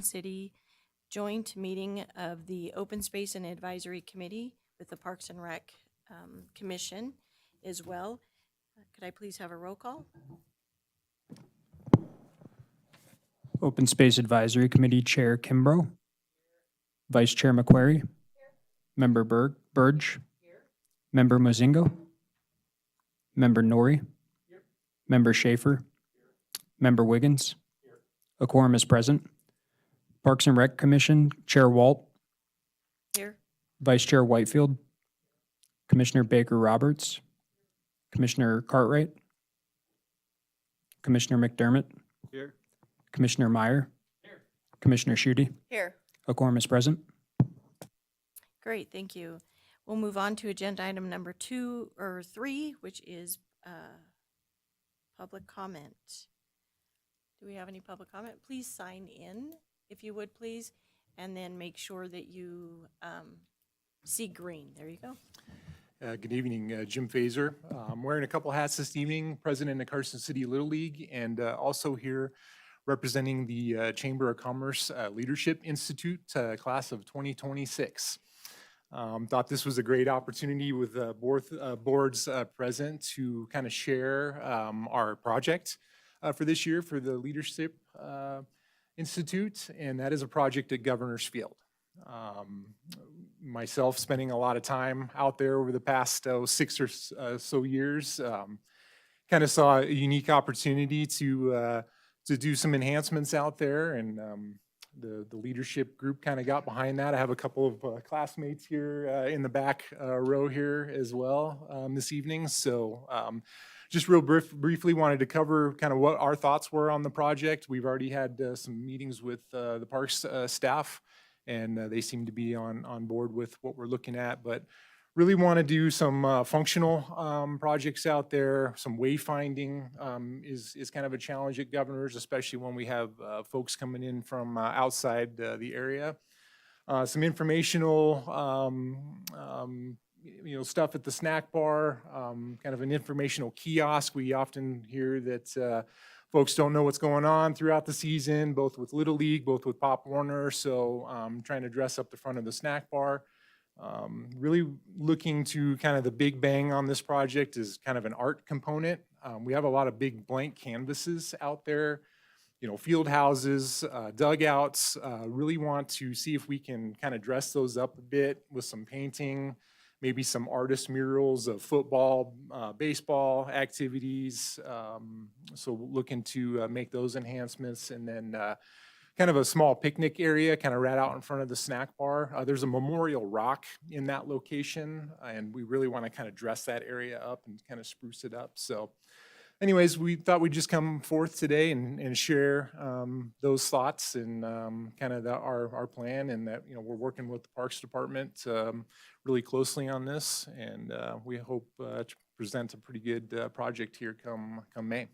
Carson City joint meeting of the Open Space and Advisory Committee with the Parks and Rec Commission as well. Could I please have a roll call? Open Space Advisory Committee Chair Kimbrough. Vice Chair McQuarrie. Member Burge. Member Mozingo. Member Norrie. Member Schaefer. Member Wiggins. A quorum is present. Parks and Rec Commission Chair Walt. Here. Vice Chair Whitefield. Commissioner Baker Roberts. Commissioner Cartwright. Commissioner McDermott. Here. Commissioner Meyer. Here. Commissioner Schutte. Here. A quorum is present. Great, thank you. We'll move on to agenda item number 3, which is public comment. Do we have any public comment? Please sign in, if you would, please, and then make sure that you see green. There you go. Good evening, Jim Fazer. I'm wearing a couple hats this evening, president of Carson City Little League, and also here representing the Chamber of Commerce Leadership Institute class of 2026. Thought this was a great opportunity with both boards present to kind of share our project for this year for the Leadership Institute, and that is a project at Governor's Field. Myself spending a lot of time out there over the past 6 or so years, kind of saw a unique opportunity to do some enhancements out there, and the leadership group kind of got behind that. I have a couple of classmates here in the back row here as well this evening. So just real briefly wanted to cover kind of what our thoughts were on the project. We've already had some meetings with the parks staff, and they seem to be on board with what we're looking at, but really want to do some functional projects out there. Some wayfinding is kind of a challenge at Governor's, especially when we have folks coming in from outside the area. Some informational stuff at the snack bar, kind of an informational kiosk. We often hear that folks don't know what's going on throughout the season, both with Little League, both with Pop Warner. So trying to dress up the front of the snack bar. Really looking to kind of the big bang on this project is kind of an art component. We have a lot of big blank canvases out there, field houses, dugouts. Really want to see if we can kind of dress those up a bit with some painting, maybe some artist murals of football, baseball activities. So looking to make those enhancements, and then kind of a small picnic area kind of right out in front of the snack bar. There's a memorial rock in that location, and we really want to kind of dress that area up and kind of spruce it up. So anyways, we thought we'd just come forth today and share those thoughts and kind of our plan, and that we're working with the Parks Department really closely on this, and we hope to present a pretty good project here come May.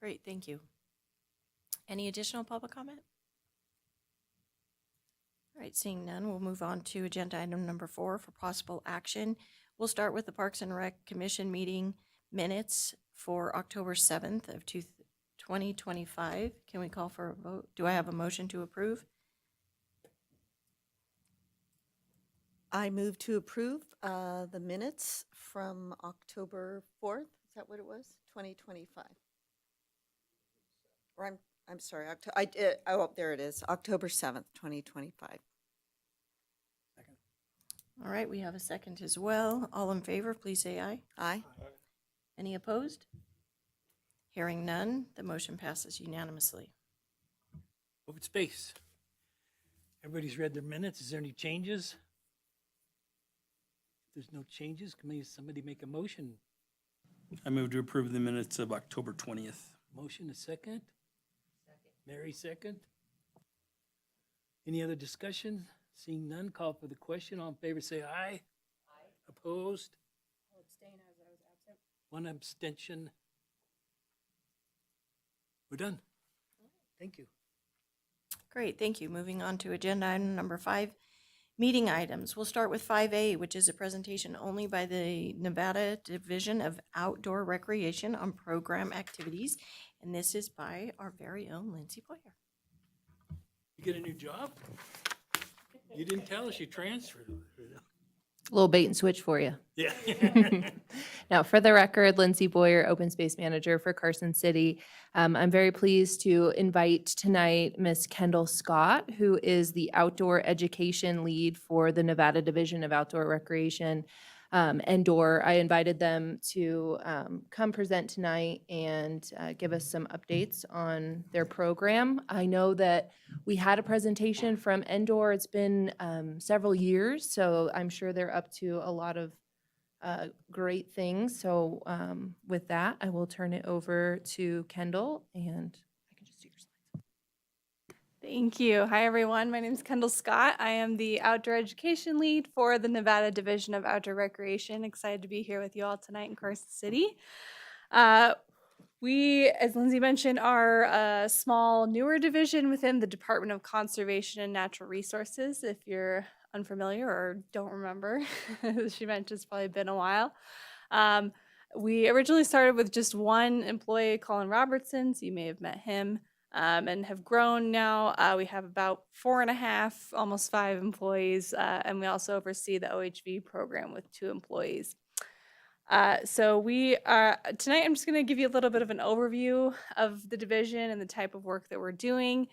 Great, thank you. Any additional public comment? All right, seeing none, we'll move on to agenda item number 4 for possible action. We'll start with the Parks and Rec Commission meeting minutes for October 7th of 2025. Can we call for a vote? Do I have a motion to approve? I move to approve the minutes from October 4th. Is that what it was? 2025. Or I'm sorry, there it is, October 7th, 2025. All right, we have a second as well. All in favor, please say aye. Aye. Any opposed? Hearing none, the motion passes unanimously. Open space. Everybody's read their minutes. Is there any changes? If there's no changes, can somebody make a motion? I move to approve the minutes of October 20th. Motion a second? Mary second? Any other discussion? Seeing none, call for the question. All in favor, say aye. Aye. Opposed? I'll abstain as I was absent. One abstention. We're done. Thank you. Great, thank you. Moving on to agenda item number 5, meeting items. We'll start with 5A, which is a presentation only by the Nevada Division of Outdoor Recreation on program activities. And this is by our very own Lindsay Boyer. You get a new job? You didn't tell us you transferred. A little bait and switch for you. Yeah. Now, for the record, Lindsay Boyer, Open Space Manager for Carson City. I'm very pleased to invite tonight Miss Kendall Scott, who is the Outdoor Education Lead for the Nevada Division of Outdoor Recreation, Endor. I invited them to come present tonight and give us some updates on their program. I know that we had a presentation from Endor. It's been several years, so I'm sure they're up to a lot of great things. So with that, I will turn it over to Kendall, and I can just do your slides. Thank you. Hi, everyone. My name is Kendall Scott. I am the Outdoor Education Lead for the Nevada Division of Outdoor Recreation. Excited to be here with you all tonight in Carson City. We, as Lindsay mentioned, are a small, newer division within the Department of Conservation and Natural Resources. If you're unfamiliar or don't remember, as she mentioned, it's probably been a while. We originally started with just one employee, Colin Robertson, so you may have met him, and have grown now. We have about 4.5, almost 5 employees, and we also oversee the OHV program with 2 employees. So we tonight I'm just going to give you a little bit of an overview of the division and the type of work that we're doing.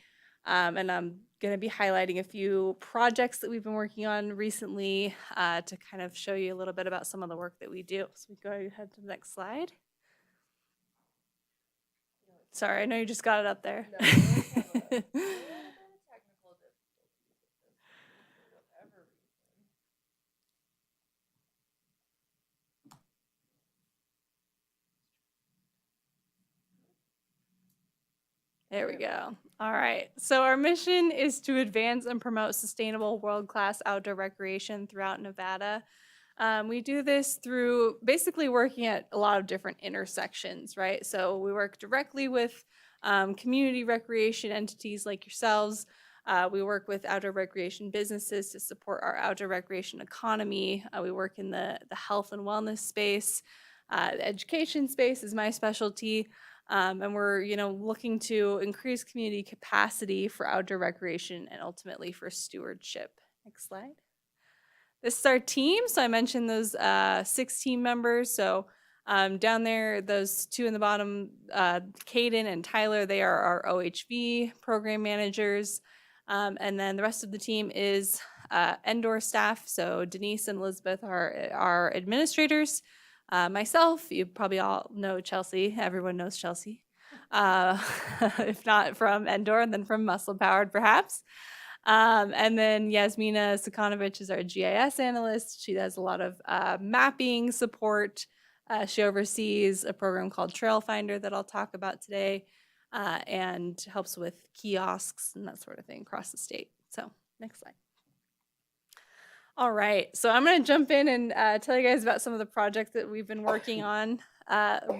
And I'm going to be highlighting a few projects that we've been working on recently to kind of show you a little bit about some of the work that we do. So we go ahead to the next slide. Sorry, I know you just got it up there. There we go. All right. So our mission is to advance and promote sustainable world-class outdoor recreation throughout Nevada. We do this through basically working at a lot of different intersections, right? So we work directly with community recreation entities like yourselves. We work with outdoor recreation businesses to support our outdoor recreation economy. We work in the health and wellness space. The education space is my specialty. And we're, looking to increase community capacity for outdoor recreation and ultimately for stewardship. Next slide. This is our team. So I mentioned those 6 team members. So down there, those 2 in the bottom, Caden and Tyler, they are our OHV program managers. And then the rest of the team is Endor staff. So Denise and Elizabeth are our administrators. Myself, you probably all know Chelsea. Everyone knows Chelsea. If not from Endor, then from Muscle Powered, perhaps. And then Yasmina Sakanovich is our GIS analyst. She does a lot of mapping support. She oversees a program called Trail Finder that I'll talk about today, and helps with kiosks and that sort of thing across the state. So next slide. All right, so I'm going to jump in and tell you guys about some of the projects that we've been working on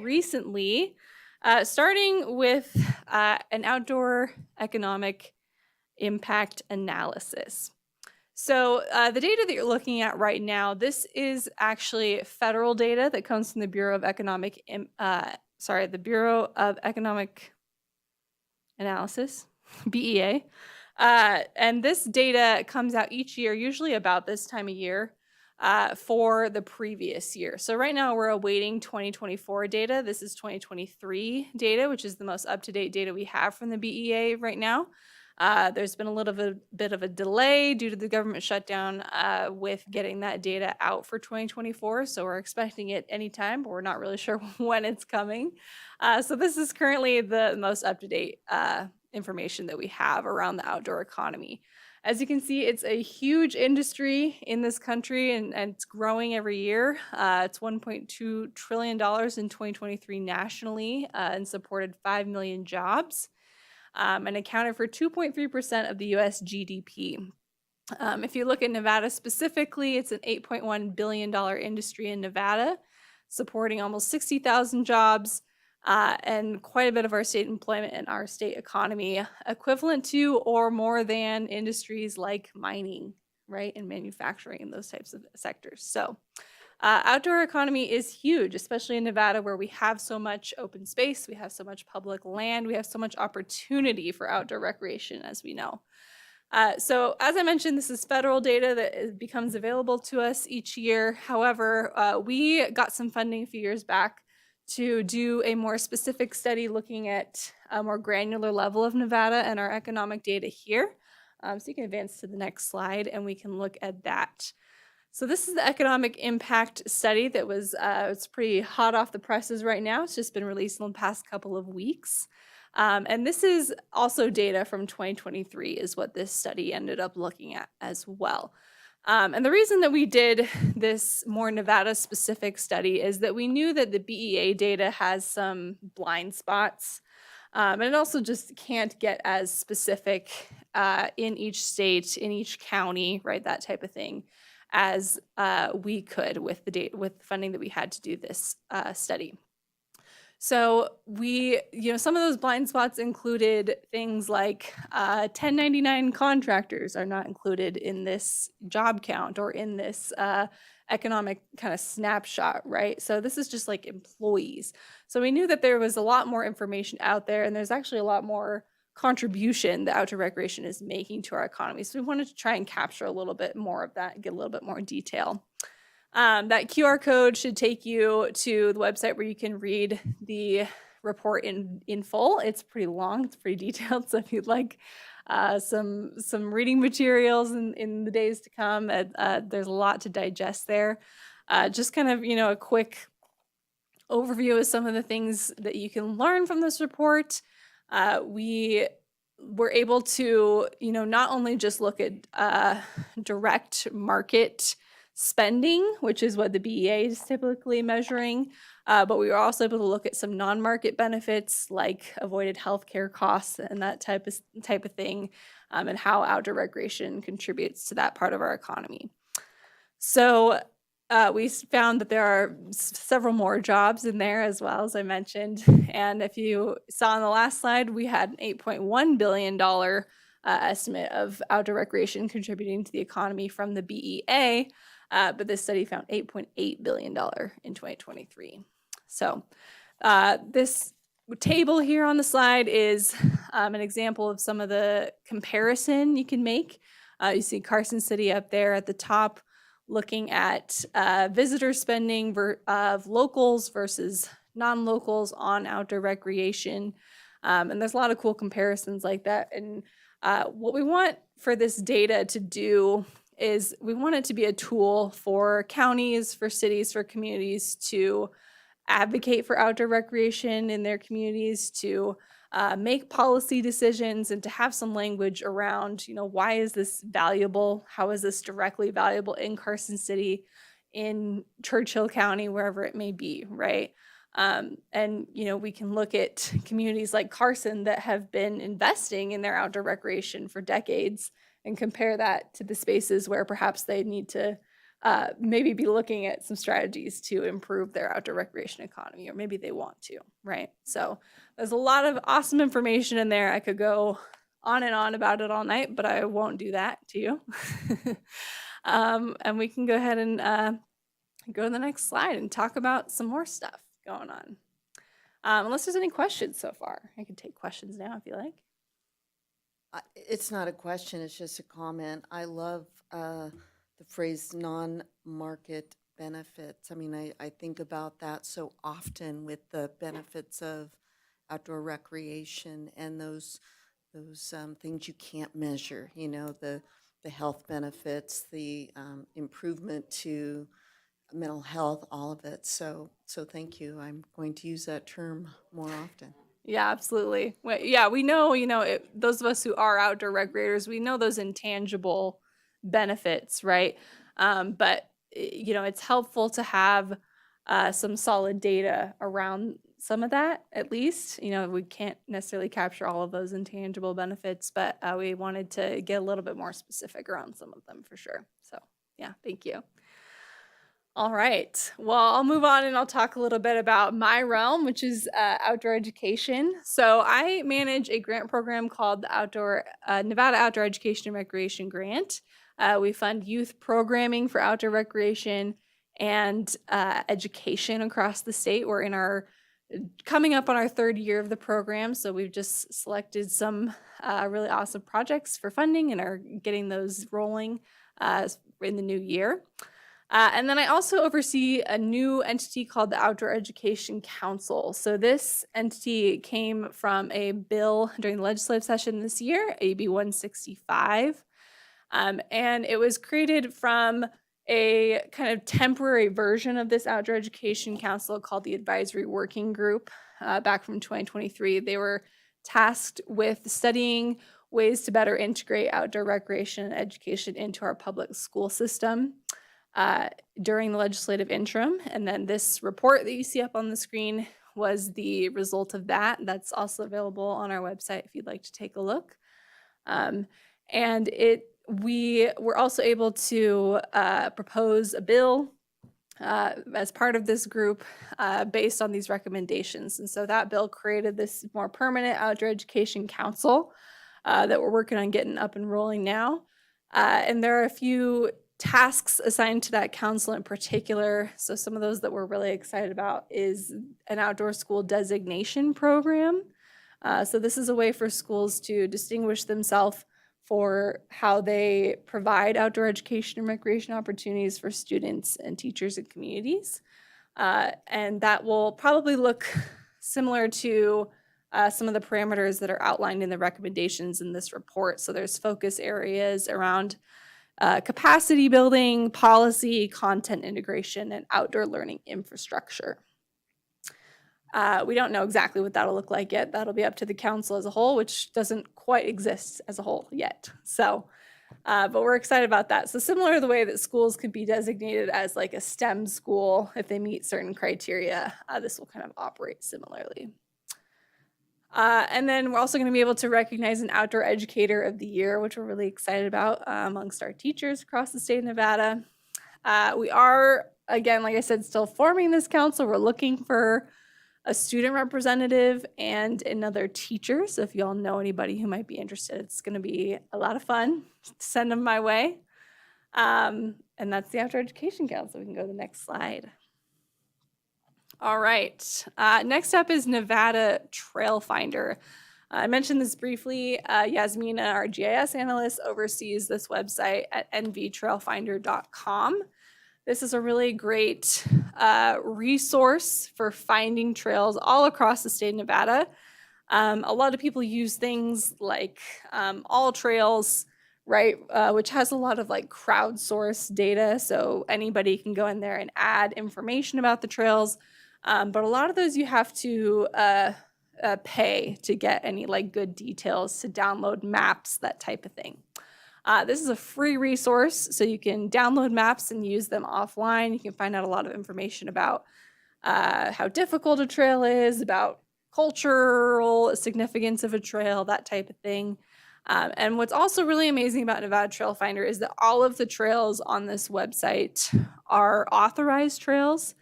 recently, starting with an outdoor economic impact analysis. So the data that you're looking at right now, this is actually federal data that comes from the Bureau of Economic, the Bureau of Economic Analysis, BEA. And this data comes out each year, usually about this time of year, for the previous year. So right now we're awaiting 2024 data. This is 2023 data, which is the most up-to-date data we have from the BEA right now. There's been a little bit of a delay due to the government shutdown with getting that data out for 2024. So we're expecting it anytime, but we're not really sure when it's coming. So this is currently the most up-to-date information that we have around the outdoor economy. As you can see, it's a huge industry in this country, and it's growing every year. It's $1.2 trillion in 2023 nationally and supported 5 million jobs and accounted for 2.3% of the US GDP. If you look at Nevada specifically, it's an $8.1 billion industry in Nevada, supporting almost 60,000 jobs and quite a bit of our state employment and our state economy, equivalent to or more than industries like mining, right, and manufacturing and those types of sectors. So outdoor economy is huge, especially in Nevada, where we have so much open space, we have so much public land, we have so much opportunity for outdoor recreation, as we know. So as I mentioned, this is federal data that becomes available to us each year. However, we got some funding a few years back to do a more specific study looking at a more granular level of Nevada and our economic data here. So you can advance to the next slide and we can look at that. So this is the economic impact study that was it's pretty hot off the presses right now. It's just been released in the past couple of weeks. And this is also data from 2023 is what this study ended up looking at as well. And the reason that we did this more Nevada-specific study is that we knew that the BEA data has some blind spots. And it also just can't get as specific in each state, in each county, right, that type of thing, as we could with the data, with the funding that we had to do this study. So some of those blind spots included things like 1099 contractors are not included in this job count or in this economic kind of snapshot, right? So this is just like employees. So we knew that there was a lot more information out there, and there's actually a lot more contribution that outdoor recreation is making to our economy. So we wanted to try and capture a little bit more of that, get a little bit more detail. That QR code should take you to the website where you can read the report in full. It's pretty long, it's pretty detailed. So if you'd like some reading materials in the days to come, there's a lot to digest there. Just kind of, a quick overview of some of the things that you can learn from this report. We were able to, not only just look at direct market spending, which is what the BEA is typically measuring, but we were also able to look at some non-market benefits like avoided healthcare costs and that type of thing, and how outdoor recreation contributes to that part of our economy. So we found that there are several more jobs in there as well, as I mentioned. And if you saw on the last slide, we had an $8.1 billion estimate of outdoor recreation contributing to the economy from the BEA. But this study found $8.8 billion in 2023. So this table here on the slide is an example of some of the comparison you can make. You see Carson City up there at the top, looking at visitor spending of locals versus non-locals on outdoor recreation. And there's a lot of cool comparisons like that. And what we want for this data to do is we want it to be a tool for counties, for cities, for communities to advocate for outdoor recreation in their communities, to make policy decisions, and to have some language around, why is this valuable? How is this directly valuable in Carson City, in Churchill County, wherever it may be, right? And, we can look at communities like Carson that have been investing in their outdoor recreation for decades and compare that to the spaces where perhaps they need to maybe be looking at some strategies to improve their outdoor recreation economy, or maybe they want to, right? So there's a lot of awesome information in there. I could go on and on about it all night, but I won't do that to you. And we can go ahead and go to the next slide and talk about some more stuff going on. Unless there's any questions so far. I can take questions now if you like. It's not a question, it's just a comment. I love the phrase non-market benefits. I mean, I think about that so often with the benefits of outdoor recreation and those things you can't measure, you know, the health benefits, the improvement to mental health, all of it. So thank you. I'm going to use that term more often. Yeah, absolutely. Yeah, we know, those of us who are outdoor recreators, we know those intangible benefits, right? But it's helpful to have some solid data around some of that, at least. We can't necessarily capture all of those intangible benefits, but we wanted to get a little bit more specific around some of them for sure. So, yeah, thank you. All right. Well, I'll move on and I'll talk a little bit about my realm, which is outdoor education. So I manage a grant program called the Nevada Outdoor Education and Recreation Grant. We fund youth programming for outdoor recreation and education across the state. We're coming up on our third year of the program, so we've just selected some really awesome projects for funding and are getting those rolling in the new year. And then I also oversee a new entity called the Outdoor Education Council. So this entity came from a bill during the legislative session this year, AB 165. And it was created from a kind of temporary version of this Outdoor Education Council called the Advisory Working Group back from 2023. They were tasked with studying ways to better integrate outdoor recreation and education into our public school system during the legislative interim. And then this report that you see up on the screen was the result of that. That's also available on our website if you'd like to take a look. We were also able to propose a bill as part of this group based on these recommendations. And so that bill created this more permanent outdoor education council that we're working on getting up and rolling now. And there are a few tasks assigned to that council in particular. So some of those that we're really excited about is an outdoor school designation program. So this is a way for schools to distinguish themselves for how they provide outdoor education and recreation opportunities for students and teachers and communities. And that will probably look similar to some of the parameters that are outlined in the recommendations in this report. So there's focus areas around capacity building, policy, content integration, and outdoor learning infrastructure. We don't know exactly what that'll look like yet. That'll be up to the council as a whole, which doesn't quite exist as a whole yet. So, but we're excited about that. So similar to the way that schools could be designated as like a STEM school if they meet certain criteria, this will kind of operate similarly. And then we're also going to be able to recognize an Outdoor Educator of the Year, which we're really excited about amongst our teachers across the state of Nevada. We are, again, like I said, still forming this council. We're looking for a student representative and another teacher. So if y'all know anybody who might be interested, it's going to be a lot of fun. Send them my way. And that's the Outdoor Education Council. We can go to the next slide. All right. Next up is Nevada Trail Finder. I mentioned this briefly. Yasmina, our GIS analyst, oversees this website at nvtrailfinder.com. This is a really great resource for finding trails all across the state of Nevada. A lot of people use things like All Trails, right, which has a lot of like crowdsourced data, so anybody can go in there and add information about the trails. But a lot of those you have to pay to get any like good details, to download maps, that type of thing. This is a free resource, so you can download maps and use them offline. You can find out a lot of information about how difficult a trail is, about cultural significance of a trail, that type of thing. And what's also really amazing about Nevada Trail Finder is that all of the trails on this website are authorized trails.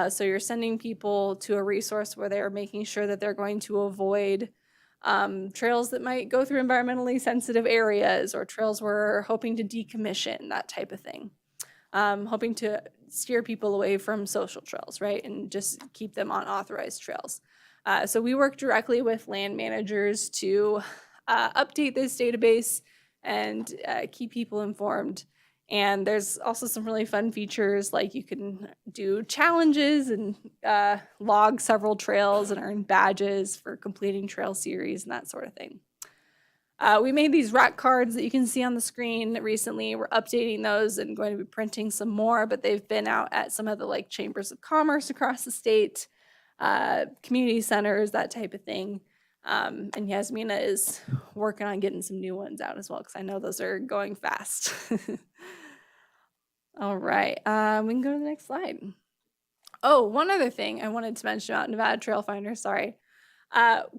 So you're sending people to a resource where they're making sure that they're going to avoid trails that might go through environmentally sensitive areas, or trails we're hoping to decommission, that type of thing. Hoping to steer people away from social trails, right, and just keep them on authorized trails. So we work directly with land managers to update this database and keep people informed. And there's also some really fun features, like you can do challenges and log several trails and earn badges for completing trail series and that sort of thing. We made these rack cards that you can see on the screen recently. We're updating those and going to be printing some more, but they've been out at some of the like chambers of commerce across the state, community centers, that type of thing. And Yasmina is working on getting some new ones out as well, because I know those are going fast. All right, we can go to the next slide. Oh, one other thing I wanted to mention about Nevada Trail Finder, sorry.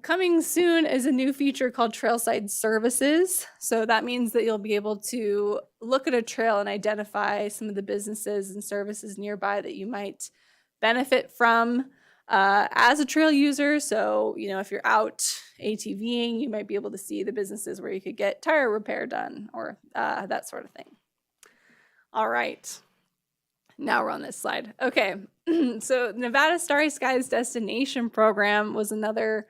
Coming soon is a new feature called Trailside Services. So that means that you'll be able to look at a trail and identify some of the businesses and services nearby that you might benefit from as a trail user. So, you know, if you're out ATVing, you might be able to see the businesses where you could get tire repair done, or that sort of thing. All right. Now we're on this slide. Okay, so Nevada Starry Skies Destination Program was another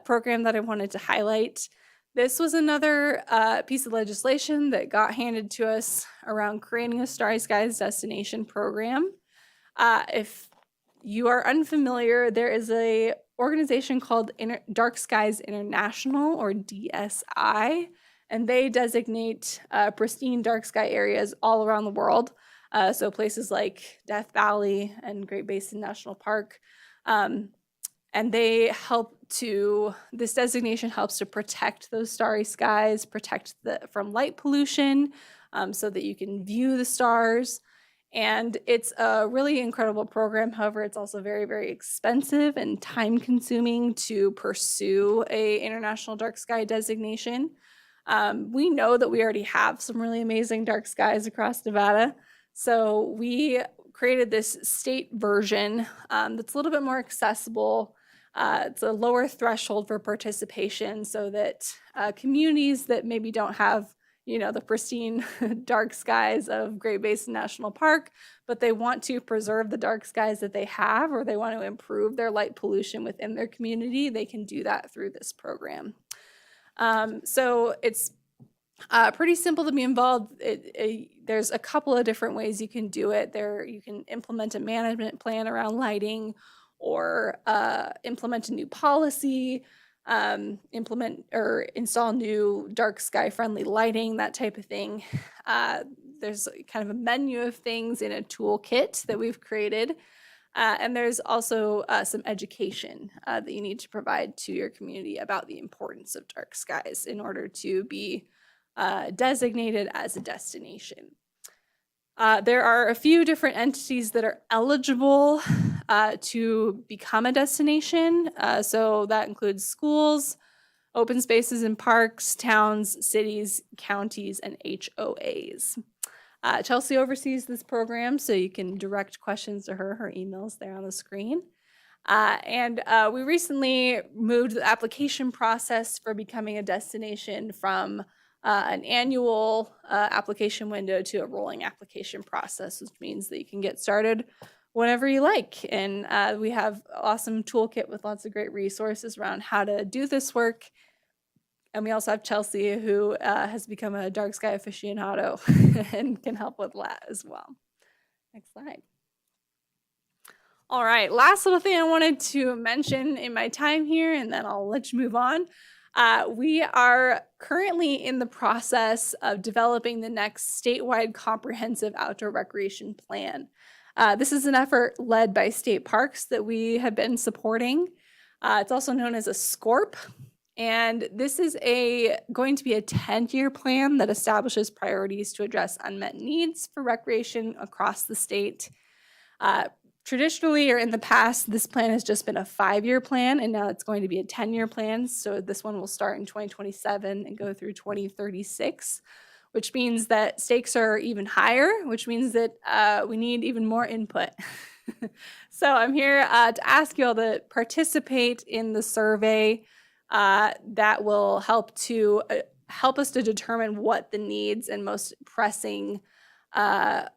program that I wanted to highlight. This was another piece of legislation that got handed to us around creating a Starry Skies Destination Program. If you are unfamiliar, there is a organization called Dark Skies International, or DSI, and they designate pristine dark sky areas all around the world. So places like Death Valley and Great Basin National Park. And they help to, this designation helps to protect those starry skies, protect from light pollution, so that you can view the stars. And it's a really incredible program. However, it's also very, very expensive and time consuming to pursue a international dark sky designation. We know that we already have some really amazing dark skies across Nevada. So we created this state version that's a little bit more accessible. It's a lower threshold for participation, so that communities that maybe don't have, you know, the pristine dark skies of Great Basin National Park, but they want to preserve the dark skies that they have, or they want to improve their light pollution within their community, they can do that through this program. So it's pretty simple to be involved. There's a couple of different ways you can do it. You can implement a management plan around lighting, or implement a new policy, implement or install new dark sky friendly lighting, that type of thing. There's kind of a menu of things in a toolkit that we've created. And there's also some education that you need to provide to your community about the importance of dark skies in order to be designated as a destination. There are a few different entities that are eligible to become a destination. So that includes schools, open spaces and parks, towns, cities, counties, and HOAs. Chelsea oversees this program, so you can direct questions to her. Her email's there on the screen. And we recently moved the application process for becoming a destination from an annual application window to a rolling application process, which means that you can get started whenever you like. And we have an awesome toolkit with lots of great resources around how to do this work. And we also have Chelsea, who has become a dark sky aficionado and can help with that as well. Next slide. All right, last little thing I wanted to mention in my time here, and then I'll let you move on. We are currently in the process of developing the next statewide comprehensive outdoor recreation plan. This is an effort led by state parks that we have been supporting. It's also known as a SCORP. And this is going to be a 10-year plan that establishes priorities to address unmet needs for recreation across the state. Traditionally, or in the past, this plan has just been a 5-year plan, and now it's going to be a 10-year plan. So this one will start in 2027 and go through 2036, which means that stakes are even higher, which means that we need even more input. So I'm here to ask you all to participate in the survey. that will help us to determine what the needs and most pressing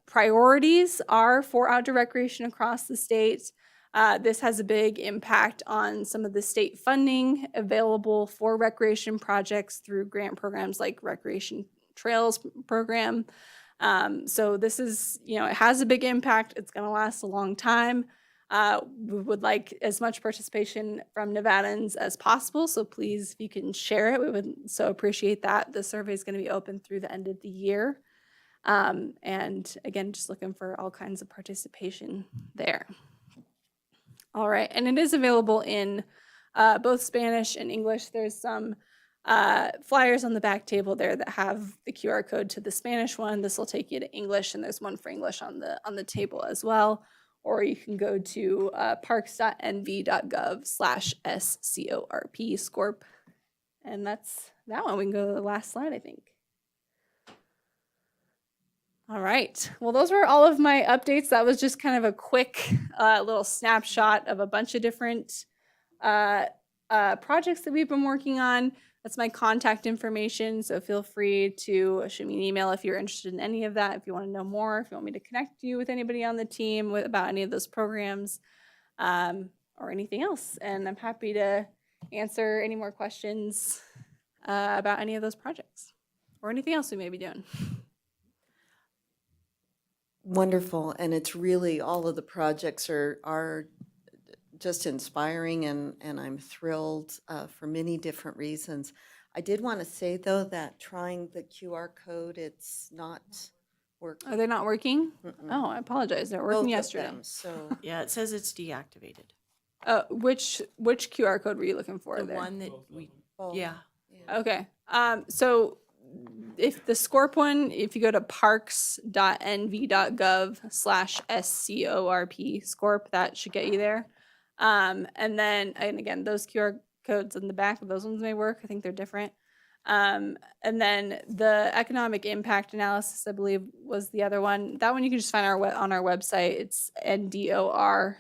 priorities are for outdoor recreation across the state. This has a big impact on some of the state funding available for recreation projects through grant programs like Recreation Trails program. So this is, it has a big impact. It's going to last a long time. We would like as much participation from Nevadans as possible. So please, if you can share it, we would so appreciate that. The survey is going to be open through the end of the year. And again, just looking for all kinds of participation there. All right, and it is available in both Spanish and English. There's some flyers on the back table there that have the QR code to the Spanish one. This will take you to English, and there's one for English on the table as well. Or you can go to parks.nv.gov/SCORP, SCORP. And that's that one. We can go to the last slide, I think. All right. Well, those were all of my updates. That was just kind of a quick little snapshot of a bunch of different projects that we've been working on. That's my contact information. So feel free to shoot me an email if you're interested in any of that. If you want to know more, if you want me to connect you with anybody on the team about any of those programs or anything else. And I'm happy to answer any more questions about any of those projects or anything else we may be doing. Wonderful, and it's really, all of the projects are just inspiring, and I'm thrilled for many different reasons. I did want to say, though, that trying the QR code, it's not working. Are they not working? Mm-mm. Oh, I apologize. They're working Both of yesterday. them, so Yeah, it says it's deactivated. Which QR code were you looking for The there? one that we, both. yeah. Yeah. Okay. So if the SCORP one, if you go to parks.nv.gov/SCORP, SCORP, that should get you there. And again, those QR codes in the back of those ones may work. I think they're different. And then the economic impact analysis, I believe, was the other one. That one you can just find on our website. It's ndor.nv.gov.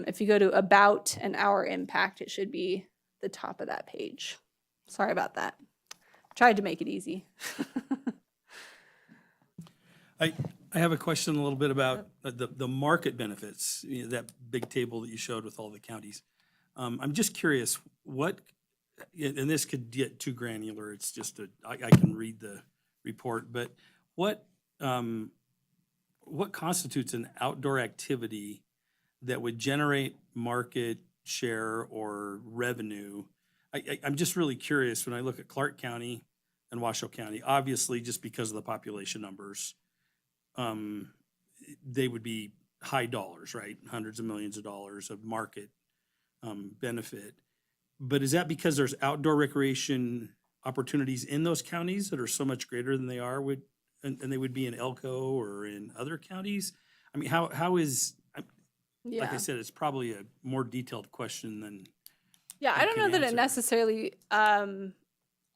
If you go to About and Our Impact, it should be the top of that page. Sorry about that. Tried to make it easy. I have a question a little bit about the market benefits, that big table that you showed with all the counties. I'm just curious, what, and this could get too granular, it's just I can read the report, but what constitutes an outdoor activity that would generate market share or revenue? I'm just really curious when I look at Clark County and Washoe County, obviously just because of the population numbers, they would be high dollars, right? Hundreds of millions of dollars of market benefit. But is that because there's outdoor recreation opportunities in those counties that are so much greater than they are and they would be in Elko or in other counties? I mean, how is, like I said, it's probably a more detailed question than. Yeah, I don't know that it answer. necessarily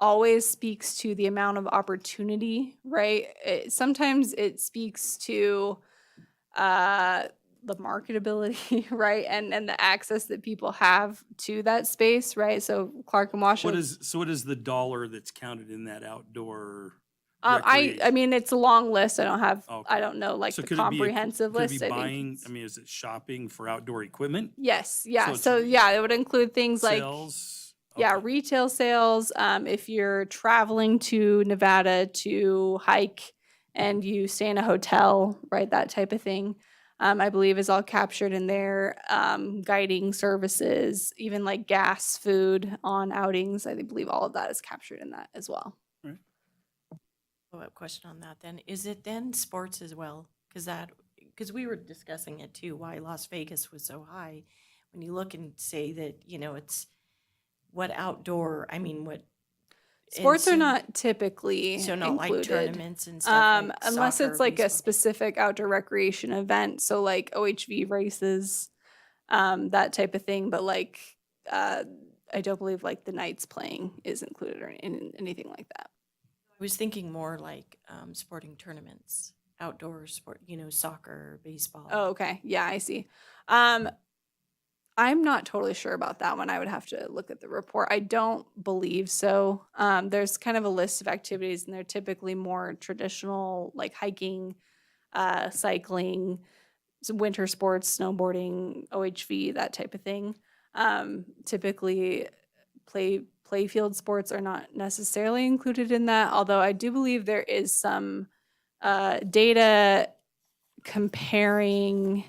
always speaks to the amount of opportunity, right? Sometimes it speaks to the marketability, right? And the access that people have to that space, right? So Clark and Washoe. What is the dollar that's counted in that outdoor? I recreation? mean, it's a long list. I don't have, Okay. I don't know, like So the could it be comprehensive could it list. be I think buying, it's- I mean, is it shopping for outdoor equipment? Yes, yeah. So it's So yeah, it would include things like, Sales? yeah, Okay. retail sales. If you're traveling to Nevada to hike and you stay in a hotel, right, that type of thing, I believe is all captured in there. Guiding services, even like gas, food on outings. I believe all of that is captured in that as well. Follow-up question on that then. Is it then sports as well? Because we were discussing it too, why Las Vegas was so high. When you look and say that, it's what outdoor, I mean, what. Sports are and not typically So not like included. tournaments and stuff like Unless soccer, it's like a baseball. specific outdoor recreation event, so like OHV races, that type of thing. But like, I don't believe like the Knights playing is included or in anything like that. I was thinking more like sporting tournaments, outdoor sport, soccer, baseball. Oh, okay. Yeah, I see. I'm not totally sure about that one. I would have to look at the report. I don't believe so. There's kind of a list of activities, and they're typically more traditional, like hiking, cycling, some winter sports, snowboarding, OHV, that type of thing. Typically, playfield sports are not necessarily included in that, although I do believe there is some data comparing.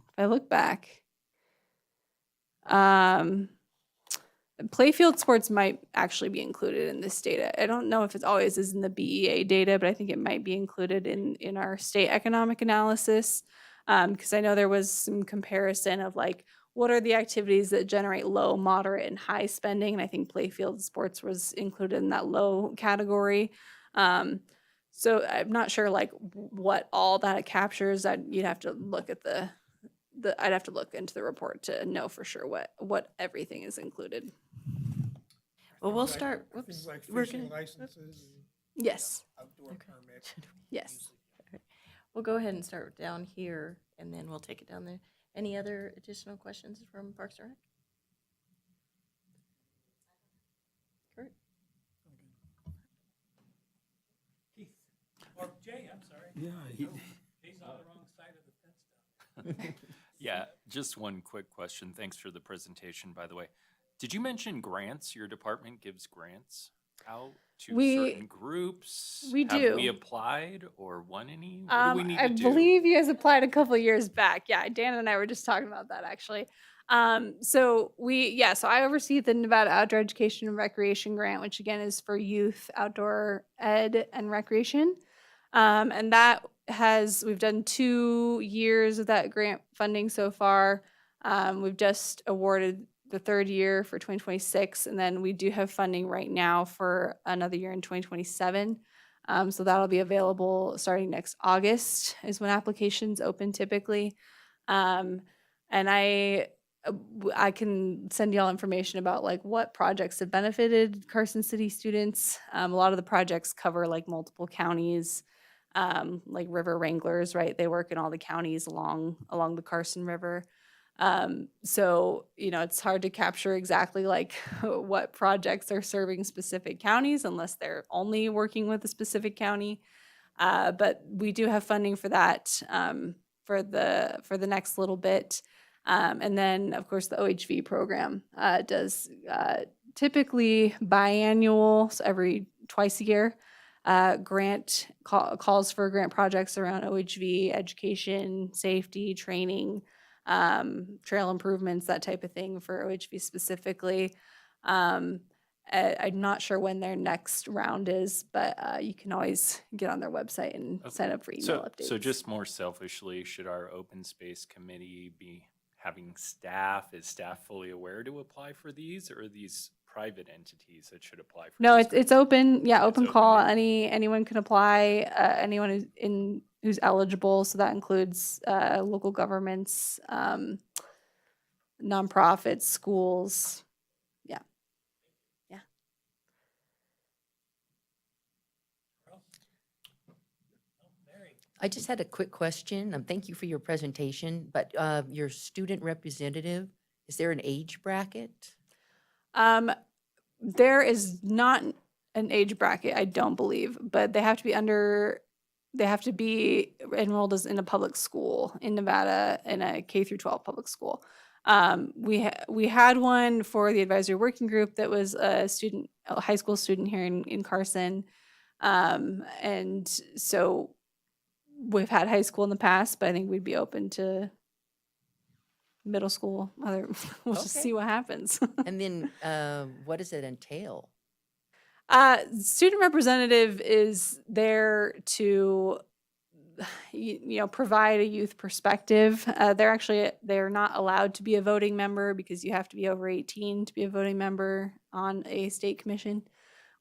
If I look back, playfield sports might actually be included in this data. I don't know if it's always is in the BEA data, but I think it might be included in our state economic analysis. Because I know there was some comparison of like, what are the activities that generate low, moderate, and high spending? And I think playfield sports was included in that low category. So I'm not sure like what all that captures. You'd have to look at I'd have to look into the report to know for sure what everything is included. Well, we'll start, whoops. Things like we're fishing gonna- licenses, Yes, outdoor permits. yes. We'll go ahead and start down here, and then we'll take it down there. Any other additional questions from Parks and Rec? Kurt? Keith, or Jay, I'm sorry. Yeah. He's on the wrong side of the fence now. Yeah, just one quick question. Thanks for the presentation, by the way. Did you mention grants? Your department gives grants out to certain groups? we Have we do. applied or won any? What do we need I to do? believe you guys applied a couple of years back. Yeah, Dan and I were just talking about that actually. So I oversee the Nevada Outdoor Education and Recreation Grant, which again is for youth outdoor ed and recreation. And we've done 2 years of that grant funding so far. We've just awarded the 3rd year for 2026, and then we do have funding right now for another year in 2027. So that'll be available starting next August is when applications open typically. And I can send y'all information about like what projects have benefited Carson City students. A lot of the projects cover like multiple counties, like river wranglers, right? They work in all the counties along the Carson River. So, it's hard to capture exactly like what projects are serving specific counties unless they're only working with a specific county. But we do have funding for that for the next little bit. And then, of course, the OHV program does typically biannual, so twice a year, calls for grant projects around OHV, education, safety, training, trail improvements, that type of thing for OHV specifically. I'm not sure when their next round is, but you can always get on their website and sign up for email updates. So just more selfishly, should our open space committee be having staff? Is staff fully aware to apply for these, or are these private entities that should apply for No, these it's open. Yeah, open open, call. yeah. Anyone can apply. Anyone who's eligible. So that includes local governments, nonprofits, schools. Yeah. Yeah. I just had a quick question. Thank you for your presentation, but your student representative, is there an age bracket? There is not an age bracket, I don't believe, but they have to be enrolled in a public school in Nevada, in a K through 12 public school. We had one for the advisory working group that was a high school student here in Carson. And so we've had high school in the past, but I think we'd be open to middle school. We'll just Okay. see what happens. And then what does it entail? Student representative is there to, provide a youth perspective. They're not allowed to be a voting member because you have to be over 18 to be a voting member on a state commission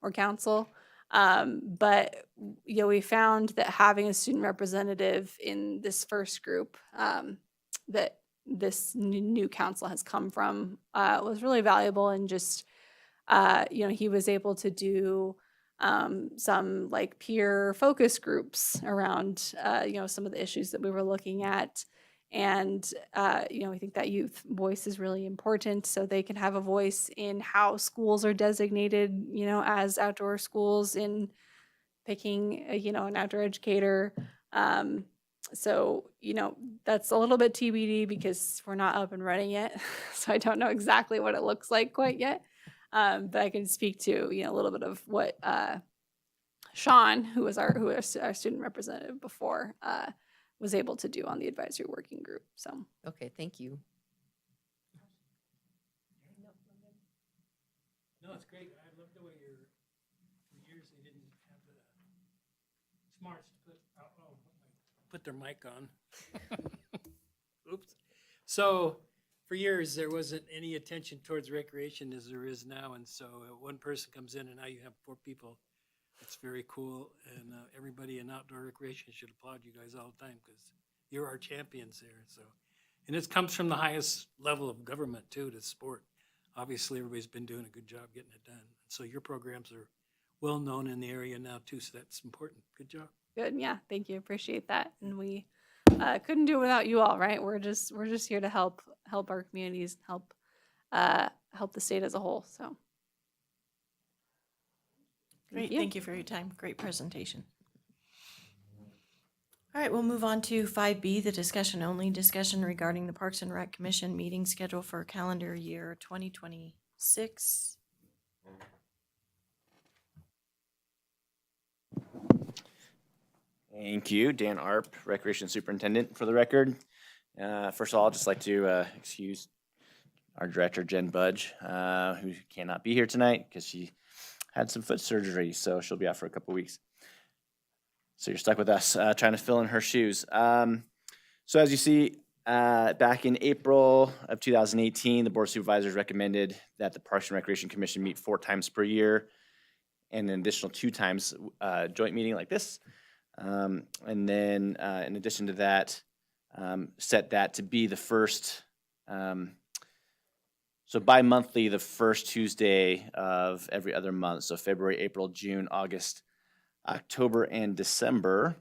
or council. But we found that having a student representative in this first group that this new council has come from was really valuable, and just he was able to do some like peer focus groups around some of the issues that we were looking at, And, we think that youth voice is really important, so they can have a voice in how schools are designated, as outdoor schools, in picking, an outdoor educator. So, that's a little bit TBD because we're not up and running yet. So I don't know exactly what it looks like quite yet. But I can speak to, a little bit of what Sean, who was our student representative before, was able to do on the advisory working group. So Okay, thank you. No, it's great. I love the way for years they didn't have the smarts to put their mic on. Oops. So for years, there wasn't any attention towards recreation as there is now. And so one person comes in and now you have 4 people. It's very cool. And everybody in outdoor recreation should applaud you guys all the time because you're our champions there. So, and it comes from the highest level of government too, to sport. Obviously, everybody's been doing a good job getting it done. So your programs are well known in the area now too. So that's important. Good job. good. Yeah. Thank you. Appreciate that. And we couldn't do it without you all, right? We're just here to help our communities, help the state as a whole. So Great, you. thank you for your time. Great presentation. All right, we'll move on to 5B, the discussion regarding the Parks and Rec Commission meeting schedule for calendar year 2026. Thank you, Dan Arp, Recreation Superintendent, for the record. First of all, I'd just like to excuse our director, Jen Budge, who cannot be here tonight because she had some foot surgery, so she'll be out for a couple weeks. So you're stuck with us, trying to fill in her shoes. So as you see, back in April of 2018, the Board of Supervisors recommended that the Parks and Recreation Commission meet 4 times per year and an additional 2 times joint meeting like this. And then in addition to that, set that to be the first, so bi-monthly, the first Tuesday of every other month. So February, April, June, August, October, and December,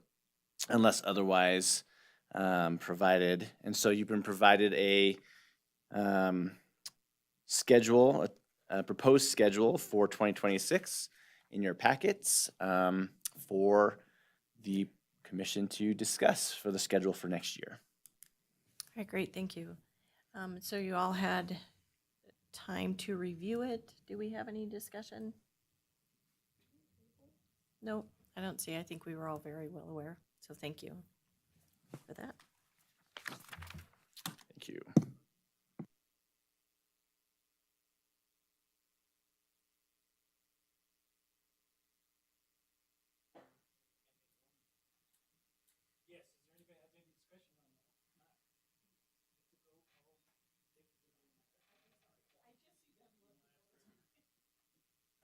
unless otherwise provided. And so you've been provided a schedule, a proposed schedule for 2026 in your packets for the commission to discuss for the schedule for next year. All right, great, thank you. So you all had time to review it. Do we have any discussion? No, I don't see. I think we were all very well aware, so thank you for that. Thank you.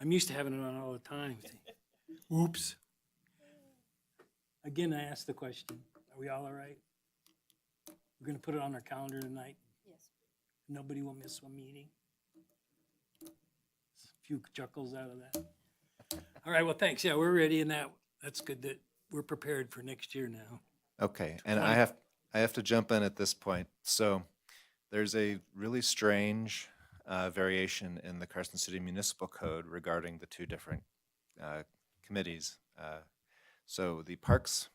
I'm used to having it on all the time. Oops. Again, I asked the question. Are we all right? We're going to put it on our calendar tonight. Yes. Nobody will miss one meeting. A few chuckles out of that. All right, well, thanks. Yeah, we're ready, and that's good that we're prepared for next year now. Okay, and I have to jump in at this point. So there's a really strange variation in the Carson City Municipal Code regarding the 2 different committees. So the parks,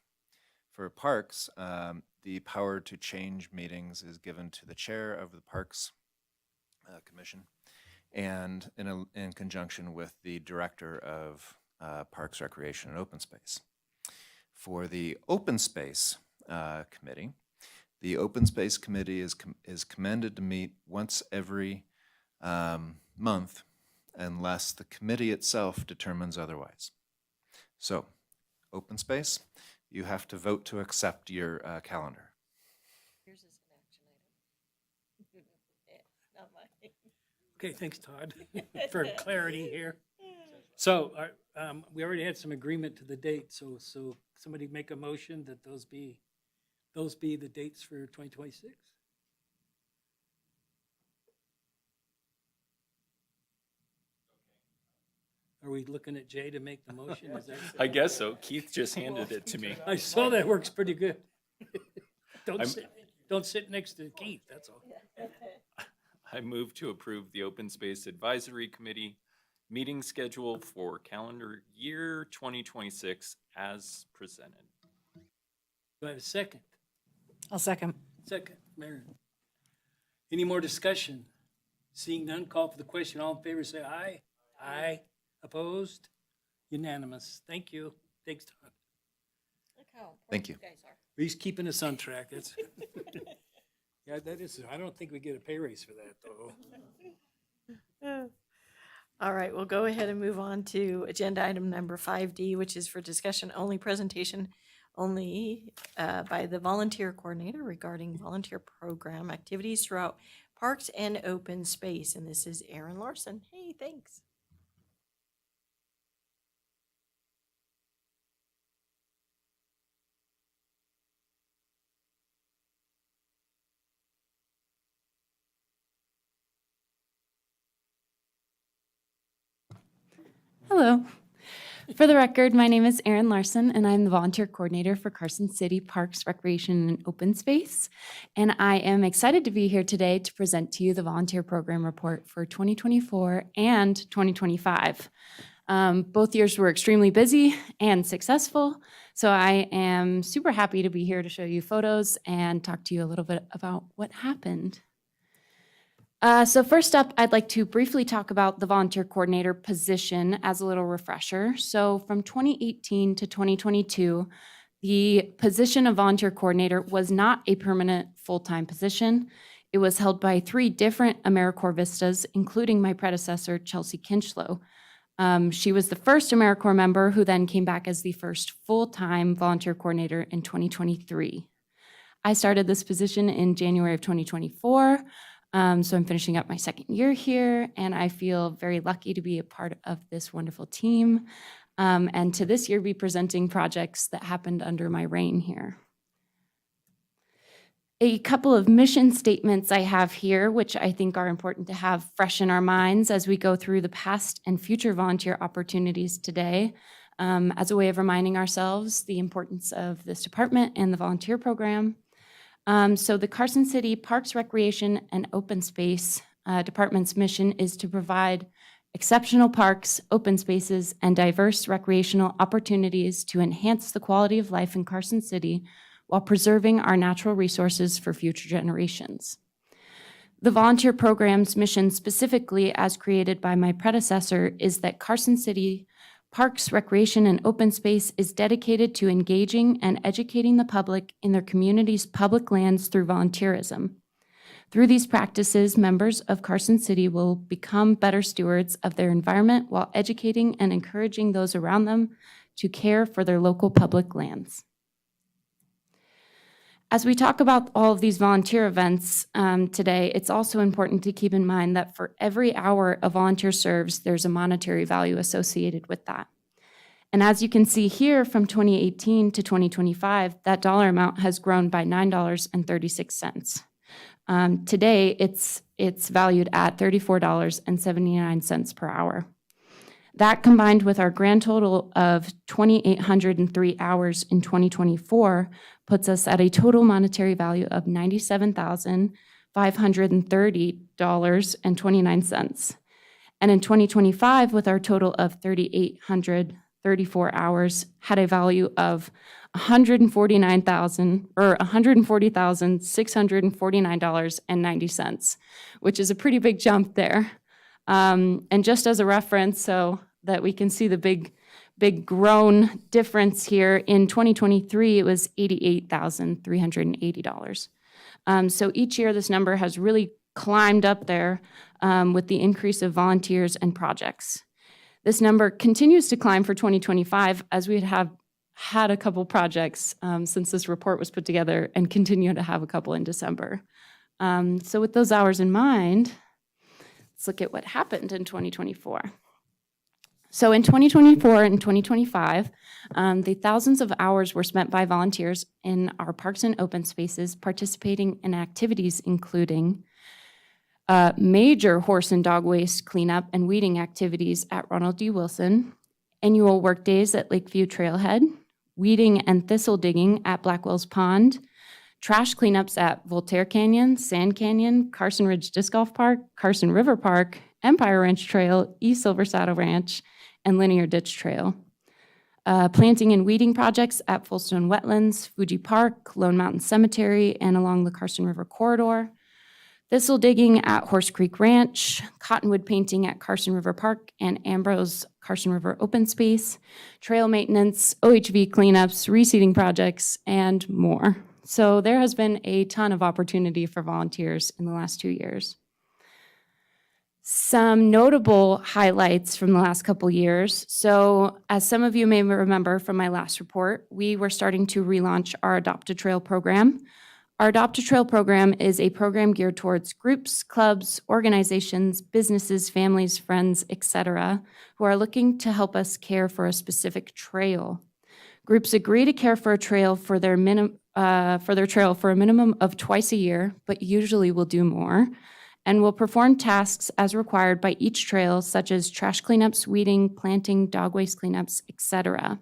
the power to change meetings is given to the chair of the Parks Commission, and in conjunction with the director of Parks, Recreation, and Open Space. For the Open Space Committee, the Open Space Committee is commended to meet once every month unless the committee itself determines otherwise. So, Open Space, you have to vote to accept your calendar. Here's an action item. Not mine. Okay, thanks, Todd, for clarity here. So, we already had some agreement to the date, so somebody make a motion that those be the dates for 2026? Are we looking at Jay to make the motion? Is that? I guess so. Keith just handed it to me. I saw that works pretty good. Don't I'm- say. Don't sit next to Keith, that's all. I move to approve the Open Space Advisory Committee meeting schedule for calendar year 2026 as presented. Do I have a second? I'll second. Second, Maren. Any more discussion? Seeing none, call for the question. All in favor, say aye. Aye. Opposed? Unanimous. Thank you. Thanks, Todd. Look how Thank you. guys are. He's keeping us on track. That's, yeah, that is, I don't think we get a pay raise for that, though. All right, we'll go ahead and move on to agenda item number 5D, which is for discussion only, presentation only by the volunteer coordinator regarding volunteer program activities throughout parks and open space. And this is Aaron Larson. Hey, thanks. Hello. For the record, my name is Erin Larson, and I'm the volunteer coordinator for Carson City Parks, Recreation, and Open Space. And I am excited to be here today to present to you the volunteer program report for 2024 and 2025. Both years were extremely busy and successful, so I am super happy to be here to show you photos and talk to you a little bit about what happened. So first up, I'd like to briefly talk about the volunteer coordinator position as a little refresher. So from 2018 to 2022, the position of volunteer coordinator was not a permanent full-time position. It was held by 3 different AmeriCorps Vistas, including my predecessor, Chelsea Kinchlow. She was the first AmeriCorps member who then came back as the first full-time volunteer coordinator in 2023. I started this position in January of 2024. So I'm finishing up my 2nd year here, and I feel very lucky to be a part of this wonderful team, and to this year be presenting projects that happened under my reign here. A couple of mission statements I have here, which I think are important to have fresh in our minds as we go through the past and future volunteer opportunities today, as a way of reminding ourselves the importance of this department and the volunteer program. So the Carson City Parks, Recreation, and Open Space Department's mission is to provide exceptional parks, open spaces, and diverse recreational opportunities to enhance the quality of life in Carson City while preserving our natural resources for future generations. The volunteer program's mission, specifically as created by my predecessor, is that Carson City Parks, Recreation, and Open Space is dedicated to engaging and educating the public in their community's public lands through volunteerism. Through these practices, members of Carson City will become better stewards of their environment while educating and encouraging those around them to care for their local public lands. As we talk about all of these volunteer events today, it's also important to keep in mind that for every hour a volunteer serves, there's a monetary value associated with that. And as you can see here, from 2018 to 2025, that dollar amount has grown by $9.36. Today, it's valued at $34.79 per hour. That, combined with our grand total of 2,803 hours in 2024, puts us at a total monetary value of $97,530.29. And in 2025, with our total of 3,834 hours, had a value of $140,649.90, which is a pretty big jump there. And just as a reference, so that we can see the big grown difference here, in 2023, it was $88,380. So each year, this number has really climbed up there with the increase of volunteers and projects. This number continues to climb for 2025, as we have had a couple projects since this report was put together and continue to have a couple in December. So with those hours in mind, let's look at what happened in 2024. So in 2024 and 2025, the thousands of hours were spent by volunteers in our parks and open spaces, participating in activities including major horse and dog waste cleanup and weeding activities at Ronald D. Wilson, annual work days at Lakeview Trailhead, weeding and thistle digging at Blackwell's Pond, trash cleanups at Voltaire Canyon, Sand Canyon, Carson Ridge Disc Golf Park, Carson River Park, Empire Ranch Trail, East Silver Saddle Ranch, and Linear Ditch Trail. Planting and weeding projects at Fullstone Wetlands, Fuji Park, Lone Mountain Cemetery, and along the Carson River corridor. Thistle digging at Horse Creek Ranch, cottonwood painting at Carson River Park and Ambrose Carson River Open Space, trail maintenance, OHV cleanups, reseeding projects, and more. So there has been a ton of opportunity for volunteers in the last 2 years. Some notable highlights from the last couple years. So as some of you may remember from my last report, we were starting to relaunch our Adopt a Trail program. Our Adopt a Trail program is a program geared towards groups, clubs, organizations, businesses, families, friends, etc., who are looking to help us care for a specific trail. Groups agree to care for a trail for their trail for a minimum of twice a year, but usually will do more, and will perform tasks as required by each trail, such as trash cleanups, weeding, planting, dog waste cleanups, etc.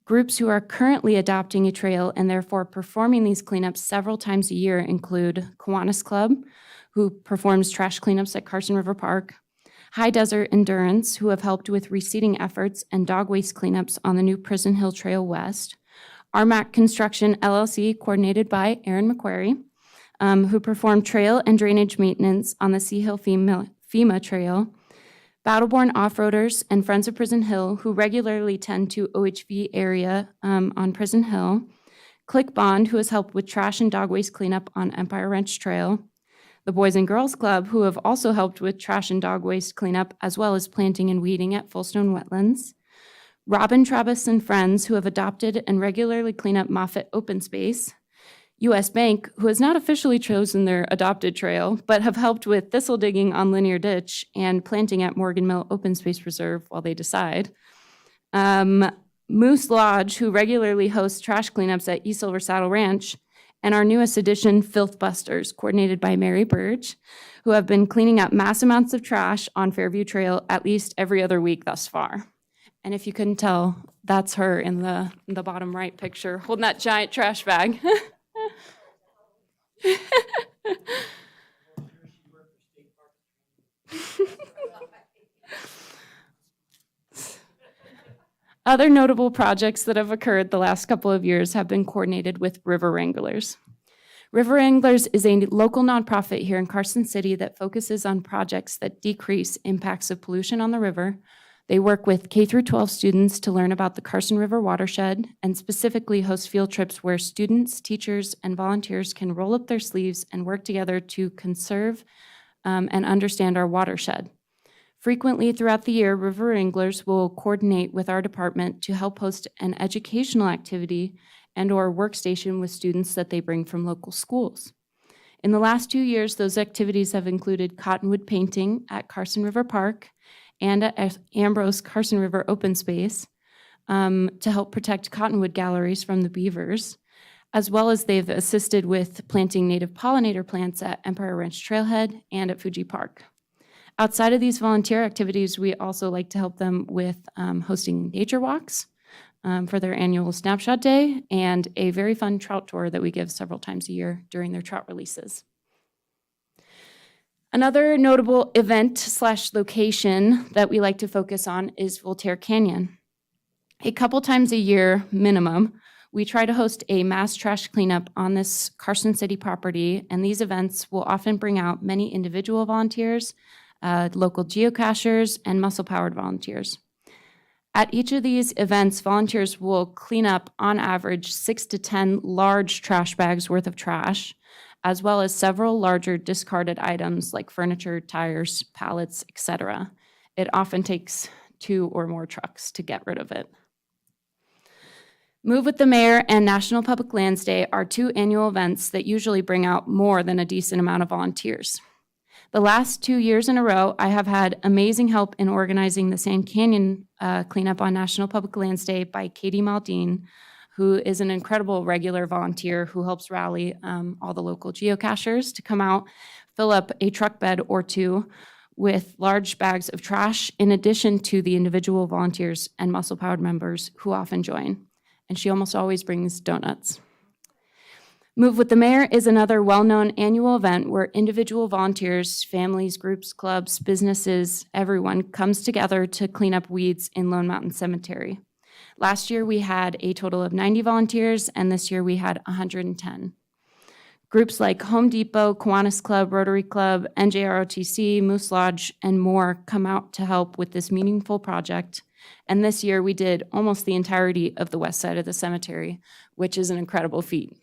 Groups who are currently adopting a trail and therefore performing these cleanups several times a year include Kiwanis Club, who performs trash cleanups at Carson River Park, High Desert Endurance, who have helped with reseeding efforts and dog waste cleanups on the new Prison Hill Trail West, Armac Construction LLC, coordinated by Aaron McQuarrie, who perform trail and drainage maintenance on the Sea Hill FEMA Trail, Battleborn Off-Roaders and Friends of Prison Hill, who regularly tend to OHV area on Prison Hill, Click Bond, who has helped with trash and dog waste cleanup on Empire Ranch Trail, the Boys and Girls Club, who have also helped with trash and dog waste cleanup, as well as planting and weeding at Fullstone Wetlands, Robin Travis and Friends, who have adopted and regularly clean up Moffett Open Space, U.S. Bank, who has not officially chosen their adopted trail, but have helped with thistle digging on Linear Ditch and planting at Morgan Mill Open Space Reserve while they decide. Moose Lodge, who regularly hosts trash cleanups at East Silver Saddle Ranch, and our newest addition, Filth Busters, coordinated by Mary Burge, who have been cleaning up mass amounts of trash on Fairview Trail at least every other week thus far. And if you couldn't tell, that's her in the bottom right picture, holding that giant trash bag. Other notable projects that have occurred the last couple of years have been coordinated with River Wranglers. River Wranglers is a local nonprofit here in Carson City that focuses on projects that decrease impacts of pollution on the river. They work with K-12 students to learn about the Carson River watershed and specifically host field trips where students, teachers, and volunteers can roll up their sleeves and work together to conserve and understand our watershed. Frequently throughout the year, River Wranglers will coordinate with our department to help host an educational activity and/or workstation with students that they bring from local schools. In the last 2 years, those activities have included cottonwood painting at Carson River Park and at Ambrose Carson River Open Space to help protect cottonwood galleries from the beavers, as well as they've assisted with planting native pollinator plants at Empire Ranch Trailhead and at Fuji Park. Outside of these volunteer activities, we also like to help them with hosting nature walks for their annual Snapshot Day and a very fun trout tour that we give several times a year during their trout releases. Another notable event/location that we like to focus on is Voltaire Canyon. A couple times a year minimum, we try to host a mass trash cleanup on this Carson City property, and these events will often bring out many individual volunteers, local geocachers, and muscle-powered volunteers. At each of these events, volunteers will clean up, on average, 6 to 10 large trash bags worth of trash, as well as several larger discarded items like furniture, tires, pallets, etc. It often takes 2 or more trucks to get rid of it. Move with the Mayor and National Public Lands Day are 2 annual events that usually bring out more than a decent amount of volunteers. The last 2 years in a row, I have had amazing help in organizing the Sand Canyon cleanup on National Public Lands Day by Katie Maldine, who is an incredible regular volunteer who helps rally all the local geocachers to come out, fill up a truck bed or 2 with large bags of trash, in addition to the individual volunteers and muscle-powered members who often join. And she almost always brings donuts. Move with the Mayor is another well-known annual event where individual volunteers, families, groups, clubs, businesses, everyone comes together to clean up weeds in Lone Mountain Cemetery. Last year, we had a total of 90 volunteers, and this year we had 110. Groups like Home Depot, Kiwanis Club, Rotary Club, NJROTC, Moose Lodge, and more come out to help with this meaningful project. And this year, we did almost the entirety of the west side of the cemetery, which is an incredible feat.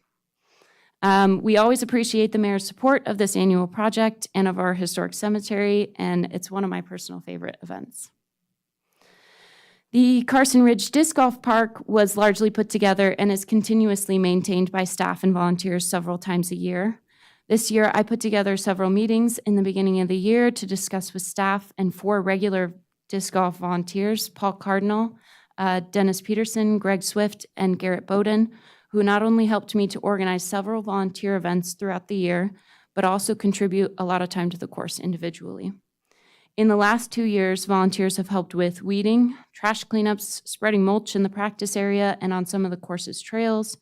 We always appreciate the mayor's support of this annual project and of our historic cemetery, and it's one of my personal favorite events. The Carson Ridge Disc Golf Park was largely put together and is continuously maintained by staff and volunteers several times a year. This year, I put together several meetings in the beginning of the year to discuss with staff and 4 regular disc golf volunteers, Paul Cardinal, Dennis Peterson, Greg Swift, and Garrett Bowden, who not only helped me to organize several volunteer events throughout the year, but also contribute a lot of time to the course individually. In the last 2 years, volunteers have helped with weeding, trash cleanups, spreading mulch in the practice area and on some of the course's trails,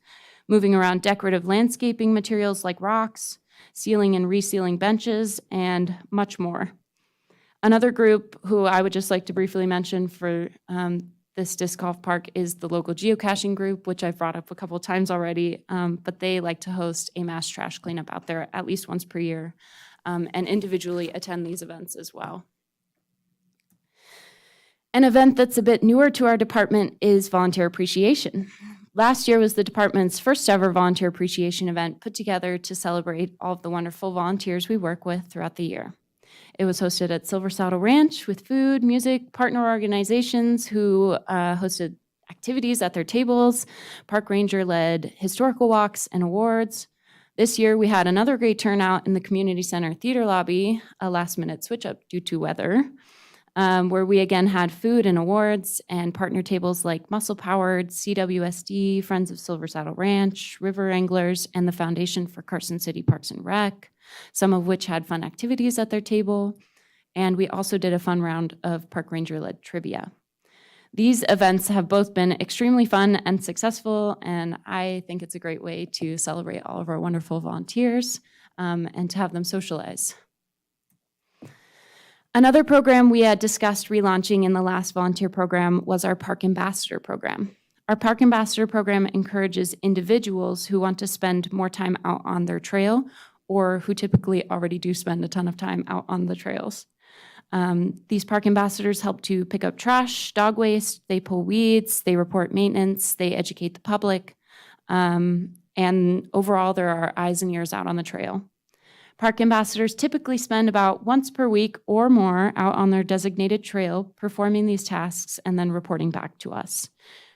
moving around decorative landscaping materials like rocks, sealing and resealing benches, and much more. Another group who I would just like to briefly mention for this disc golf park is the local geocaching group, which I've brought up a couple times already, but they like to host a mass trash cleanup out there at least once per year, and individually attend these events as well. An event that's a bit newer to our department is Volunteer Appreciation. Last year was the department's first ever Volunteer Appreciation event put together to celebrate all of the wonderful volunteers we work with throughout the year. It was hosted at Silver Saddle Ranch with food, music, partner organizations who hosted activities at their tables, park ranger-led historical walks and awards. This year, we had another great turnout in the community center theater lobby, a last-minute switch-up due to weather, where we again had food and awards and partner tables like Muscle Powered, CWSD, Friends of Silver Saddle Ranch, River Anglers, and the Foundation for Carson City Parks and Rec, some of which had fun activities at their table. And we also did a fun round of park ranger-led trivia. These events have both been extremely fun and successful, and I think it's a great way to celebrate all of our wonderful volunteers and to have them socialize. Another program we had discussed relaunching in the last volunteer program was our Park Ambassador program. Our Park Ambassador program encourages individuals who want to spend more time out on their trail or who typically already do spend a ton of time out on the trails. These park ambassadors help to pick up trash, dog waste, they pull weeds, they report maintenance, they educate the public, and overall there are eyes and ears out on the trail. Park ambassadors typically spend about once per week or more out on their designated trail performing these tasks and then reporting back to us.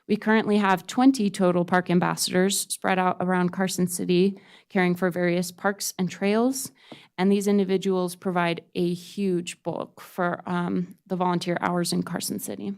We currently have 20 total park ambassadors spread out around Carson City, caring for various parks and trails, and these individuals provide a huge bulk for the volunteer hours in Carson City.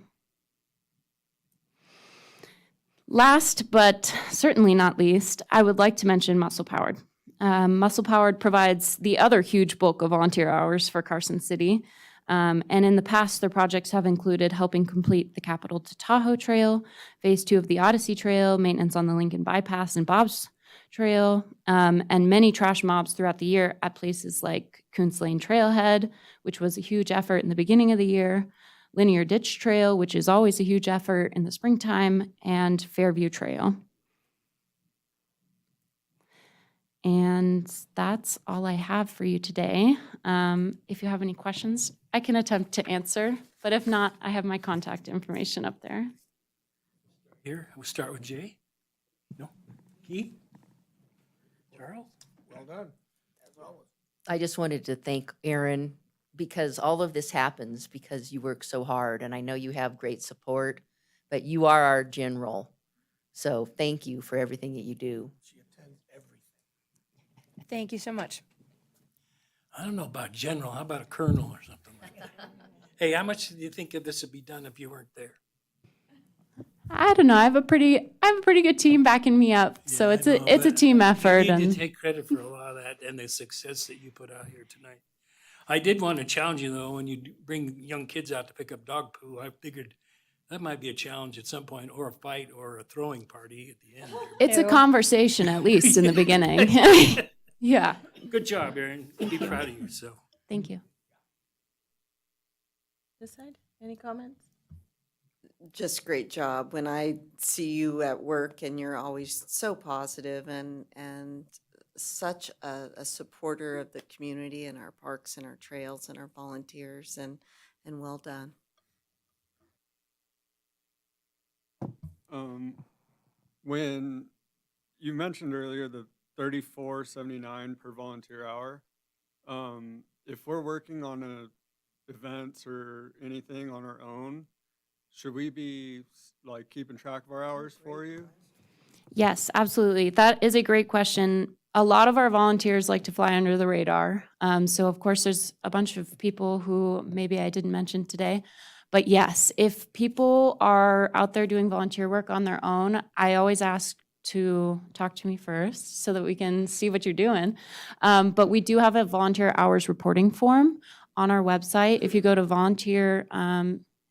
Last, but certainly not least, I would like to mention Muscle Powered. Muscle Powered provides the other huge bulk of volunteer hours for Carson City. And in the past, their projects have included helping complete the Capitol to Tahoe Trail, Phase 2 of the Odyssey Trail, maintenance on the Lincoln Bypass and Bob's Trail, and many trash mobs throughout the year at places like Coons Lane Trailhead, which was a huge effort in the beginning of the year, Linear Ditch Trail, which is always a huge effort in the springtime, and Fairview Trail. And that's all I have for you today. If you have any questions, I can attempt to answer, but if not, I have my contact information up there. Here, we'll start with Jay. No? Keith? Charles? Well done. I just wanted to thank Aaron because all of this happens because you work so hard, and I know you have great support, but you are our general. So thank you for everything that you do. She attends everything. Thank you so much. I don't know about general, how about a colonel or something like that? Hey, how much do you think of this would be done if you weren't there? I don't know. I have a pretty good team backing me up. So Yeah, it's I know, a but team effort. You need And to take credit for a lot of that and the success that you put out here tonight. I did want to challenge you though, when you bring young kids out to pick up dog poo, I figured That might be a challenge at some point, or a fight, or a throwing party at the end. there. It's a Ew. conversation, at least in the beginning. Yeah, Good job, Aaron. Be proud of you, so. thank you. This side, any comments? Just great job. When I see you at work and you're always so positive and such a supporter of the community and our parks and our trails and our volunteers and well done. When you mentioned earlier the $34.79 per volunteer hour, if we're working on events or anything on our own, should we be like keeping track of our hours for you? Yes, absolutely. That is a great question. A lot of our volunteers like to fly under the radar. So of course, there's a bunch of people who maybe I didn't mention today. But yes, if people are out there doing volunteer work on their own, I always ask to talk to me first so that we can see what you're doing. But we do have a volunteer hours reporting form on our website. If you go to volunteer,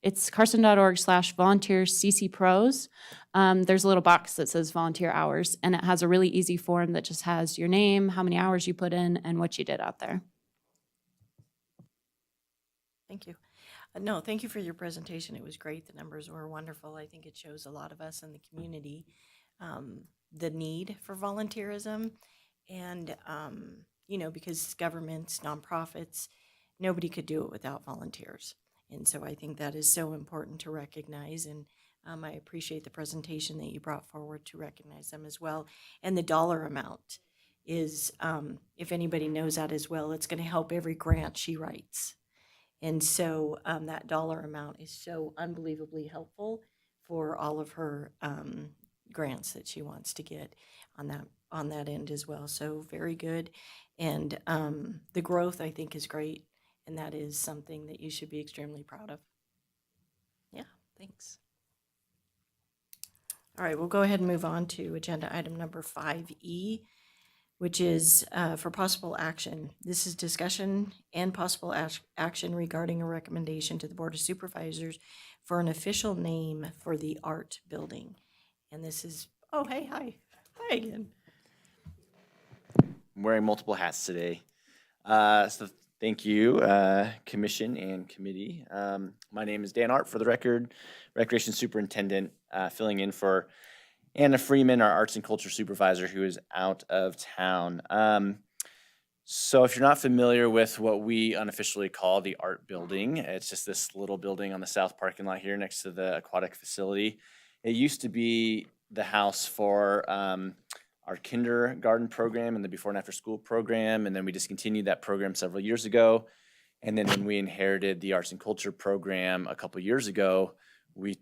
it's carson.org/volunteer CCPros. There's a little box that says volunteer hours, and it has a really easy form that just has your name, how many hours you put in, and what you did out there. Thank you. No, thank you for your presentation. It was great. The numbers were wonderful. I think it shows a lot of us in the community, the need for volunteerism. And, because governments, nonprofits, nobody could do it without volunteers. And so I think that is so important to recognize. And I appreciate the presentation that you brought forward to recognize them as well. And the dollar amount is, if anybody knows that as well, it's going to help every grant she writes. And so that dollar amount is so unbelievably helpful for all of her grants that she wants to get on that end as well. So very good. And the growth, I think, is great. And that is something that you should be extremely proud of. Yeah, thanks. All right, we'll go ahead and move on to agenda item number 5E, which is for possible action. This is discussion and possible action regarding a recommendation to the Board of Supervisors for an official name for the art building. And this is, oh, hey, hi. Hi again. I'm wearing multiple hats today. So thank you, Commission and Committee. My name is Dan Art, for the record, Recreation Superintendent, filling in for Anna Freeman, our Arts and Culture Supervisor, who is out of town. So if you're not familiar with what we unofficially call the art building, it's just this little building on the south parking lot here next to the aquatic facility. It used to be the house for our kindergarten program and the before and after school program, and then we discontinued that program several years ago. And then when we inherited the arts and culture program a couple years ago, we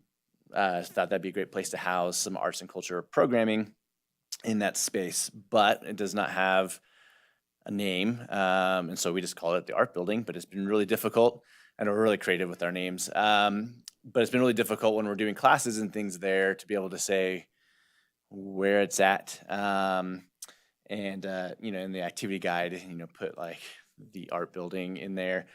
thought that'd be a great place to house some arts and culture programming in that space, but it does not have a name. And so we just call it the art building, but it's been really difficult. I know we're really creative with our names, but it's been really difficult when we're doing classes and things there to be able to say where it's at. And, in the activity guide, put like the art building in there.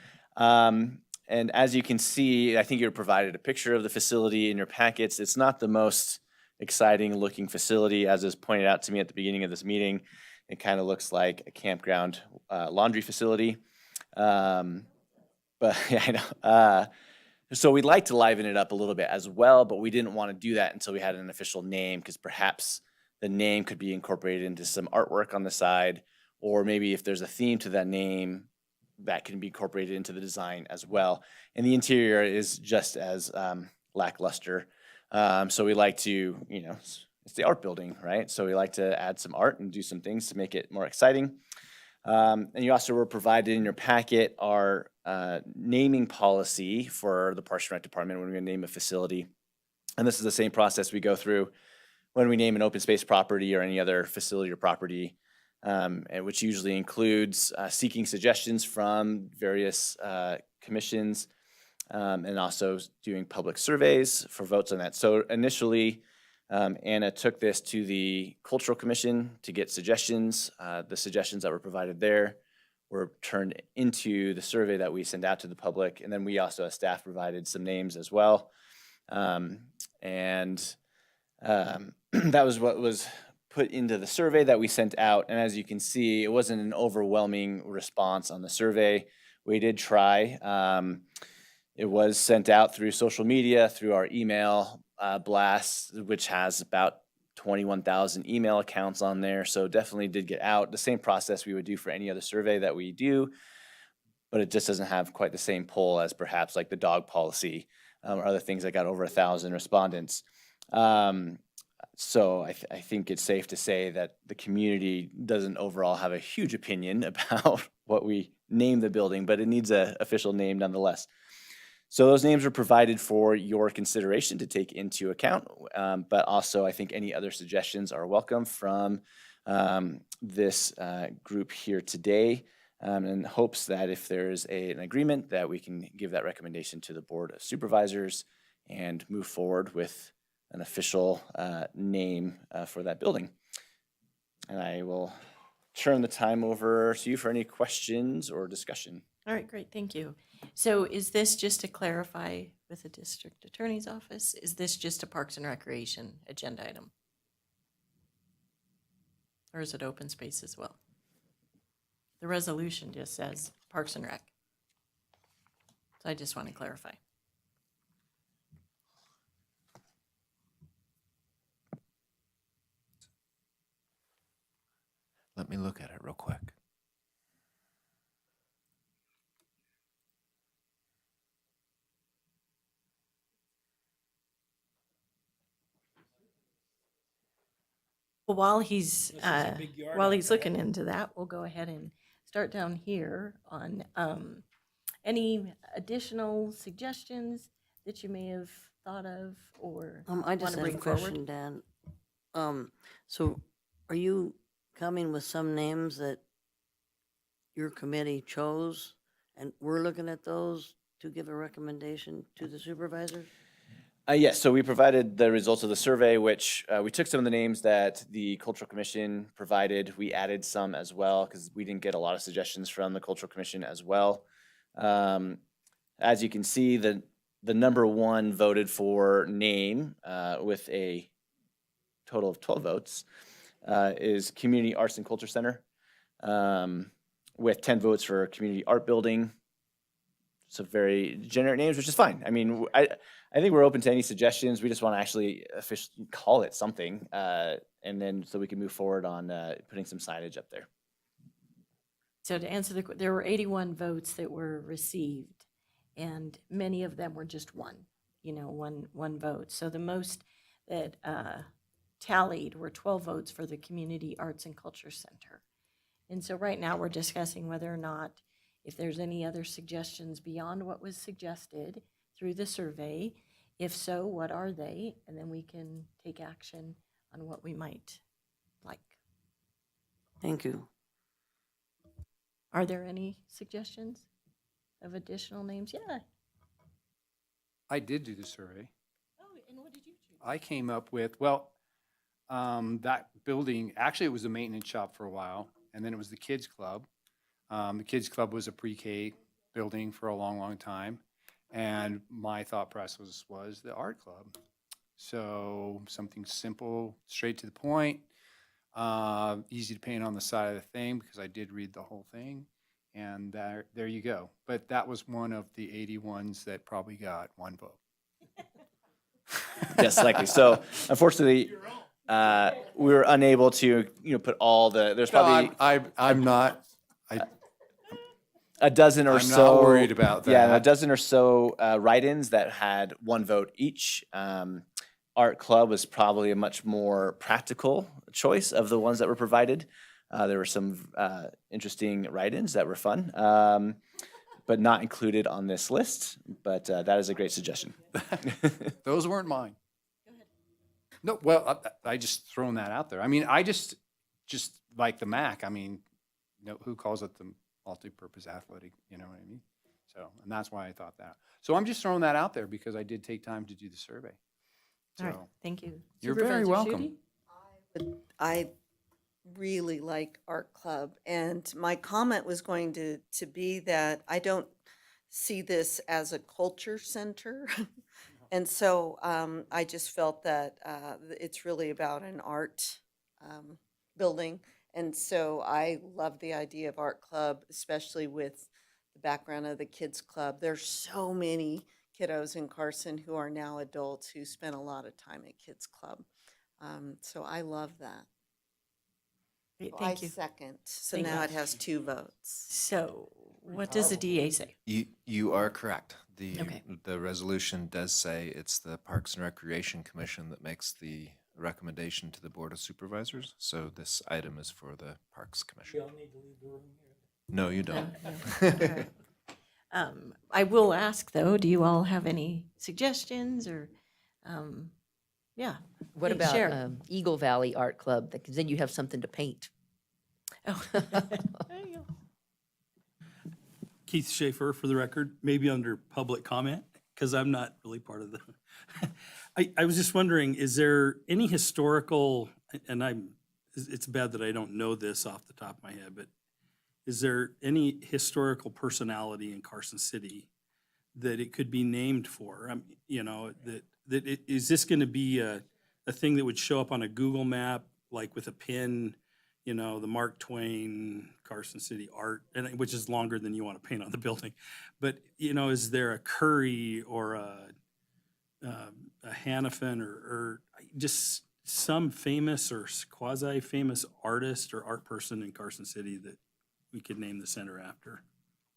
And as you can see, I think you were provided a picture of the facility in your packets. It's not the most exciting looking facility, as is pointed out to me at the beginning of this meeting. It kind of looks like a campground laundry facility. But yeah, I know. So we'd like to liven it up a little bit as well, but we didn't want to do that until we had an official name, because perhaps the name could be incorporated into some artwork on the side, or maybe if there's a theme to that name, that can be incorporated into the design as well. And the interior is just as lackluster. So we like to, it's the art building, right? So we like to add some art and do some things to make it more exciting. And you also were provided in your packet our naming policy for the Parks and Rec Department when we name a facility. And this is the same process we go through when we name an open space property or any other facility or property, which usually includes seeking suggestions from various commissions and also doing public surveys for votes on that. So initially, Anna took this to the Cultural Commission to get suggestions. The suggestions that were provided there were turned into the survey that we send out to the public. And then we also, as staff, provided some names as well. And that was what was put into the survey that we sent out. And as you can see, it wasn't an overwhelming response on the survey. We did try. It was sent out through social media, through our email blast, which has about 21,000 email accounts on there. So definitely did get out. The same process we would do for any other survey that we do, but it just doesn't have quite the same pull as perhaps like the dog policy or other things that got over 1,000 respondents. So I think it's safe to say that the community doesn't overall have a huge opinion about what we name the building, but it needs an official name nonetheless. So those names are provided for your consideration to take into account, but also I think any other suggestions are welcome from this group here today, in hopes that if there's an agreement that we can give that recommendation to the Board of Supervisors and move forward with an official name for that building. And I will turn the time over to you for any questions or discussion. All right, great, thank you. So is this, just to clarify with the district attorney's office, is this just a Parks and Recreation agenda item? Or is it open space as well? The resolution just says Parks and Rec. So I just want to clarify. Let me look at it real quick. Well, while he's, This is a big yard while out he's there. looking into that, we'll go ahead and start down here on any additional suggestions that you may have thought of or I want just to have a bring forward. question, Dan. So are you coming with some names that your committee chose, and we're looking at those to give a recommendation to the supervisors? Yes, so we provided the results of the survey, which we took some of the names that the Cultural Commission provided. We added some as well because we didn't get a lot of suggestions from the Cultural Commission as well. As you can see, the number one voted for name with a total of 12 votes is Community Arts and Culture Center, with 10 votes for Community Art Building. So very generic names, which is fine. I mean, I think we're open to any suggestions. We just want to actually officially call it something, and then so we can move forward on putting some signage up there. So to answer there were 81 votes that were received, and many of them were just one vote. So the most that tallied were 12 votes for the Community Arts and Culture Center. And so right now we're discussing whether or not, if there's any other suggestions beyond what was suggested through the survey. If so, what are they? And then we can take action on what we might like. Thank you. Are there any suggestions of additional names? Yeah. I did do the survey. Oh, and what did you choose? I came up with, well, that building, actually it was a maintenance shop for a while, and then it was the kids club. The kids club was a pre-K building for a long, long time. And my thought process was the art club. So something simple, straight to the point, easy to paint on the side of the thing because I did read the whole thing. And there you go. But that was one of the 80 ones that probably got one vote. Yes, likely. So unfortunately, we were unable to put all the. There's probably I'm not. a dozen or I'm so. not worried about Yeah, a that. dozen or so write-ins that had one vote each. Art Club was probably a much more practical choice of the ones that were provided. There were some interesting write-ins that were fun, but not included on this list. But that is a great suggestion. Those weren't mine. No, well, I just thrown that out there. I mean, I just like the MAC. I mean, who calls it the multi-purpose athletic? You know what I mean? So, and that's why I thought that. So I'm just throwing that out there because I did take time to do the survey. So All right, thank you. you're very Supervisor welcome. Schutte? I really like Art Club, and my comment was going to be that I don't see this as a culture center. And so I just felt that it's really about an art building. And so I love the idea of art club, especially with the background of the kids club. There's so many kiddos in Carson who are now adults who spend a lot of time at kids club. So I love that. Great, So thank you. I second. So Thank now you. it has 2 votes. So what does the DA say? You are correct. Okay. The resolution does say it's the Parks and Recreation Commission that makes the recommendation to the Board of Supervisors. So this item is for the Parks Commission. all need to leave the room here. No, you don't. All right. I will ask, though, do you all have any suggestions or, yeah? What please about share. Eagle Valley Art Club? Because then you have something to paint. Oh. There you go. Keith Schaefer, for the record, maybe under public comment, because I'm not really part of the. I was just wondering, is there any historical, and it's bad that I don't know this off the top of my head, but is there any historical personality in Carson City that it could be named for? Is this going to be a thing that would show up on a Google map, like with a pin, the Mark Twain, Carson City art, which is longer than you want to paint on the building. But, is there a Curry or a Hannafin or just some famous or quasi-famous artist or art person in Carson City that we could name the center after?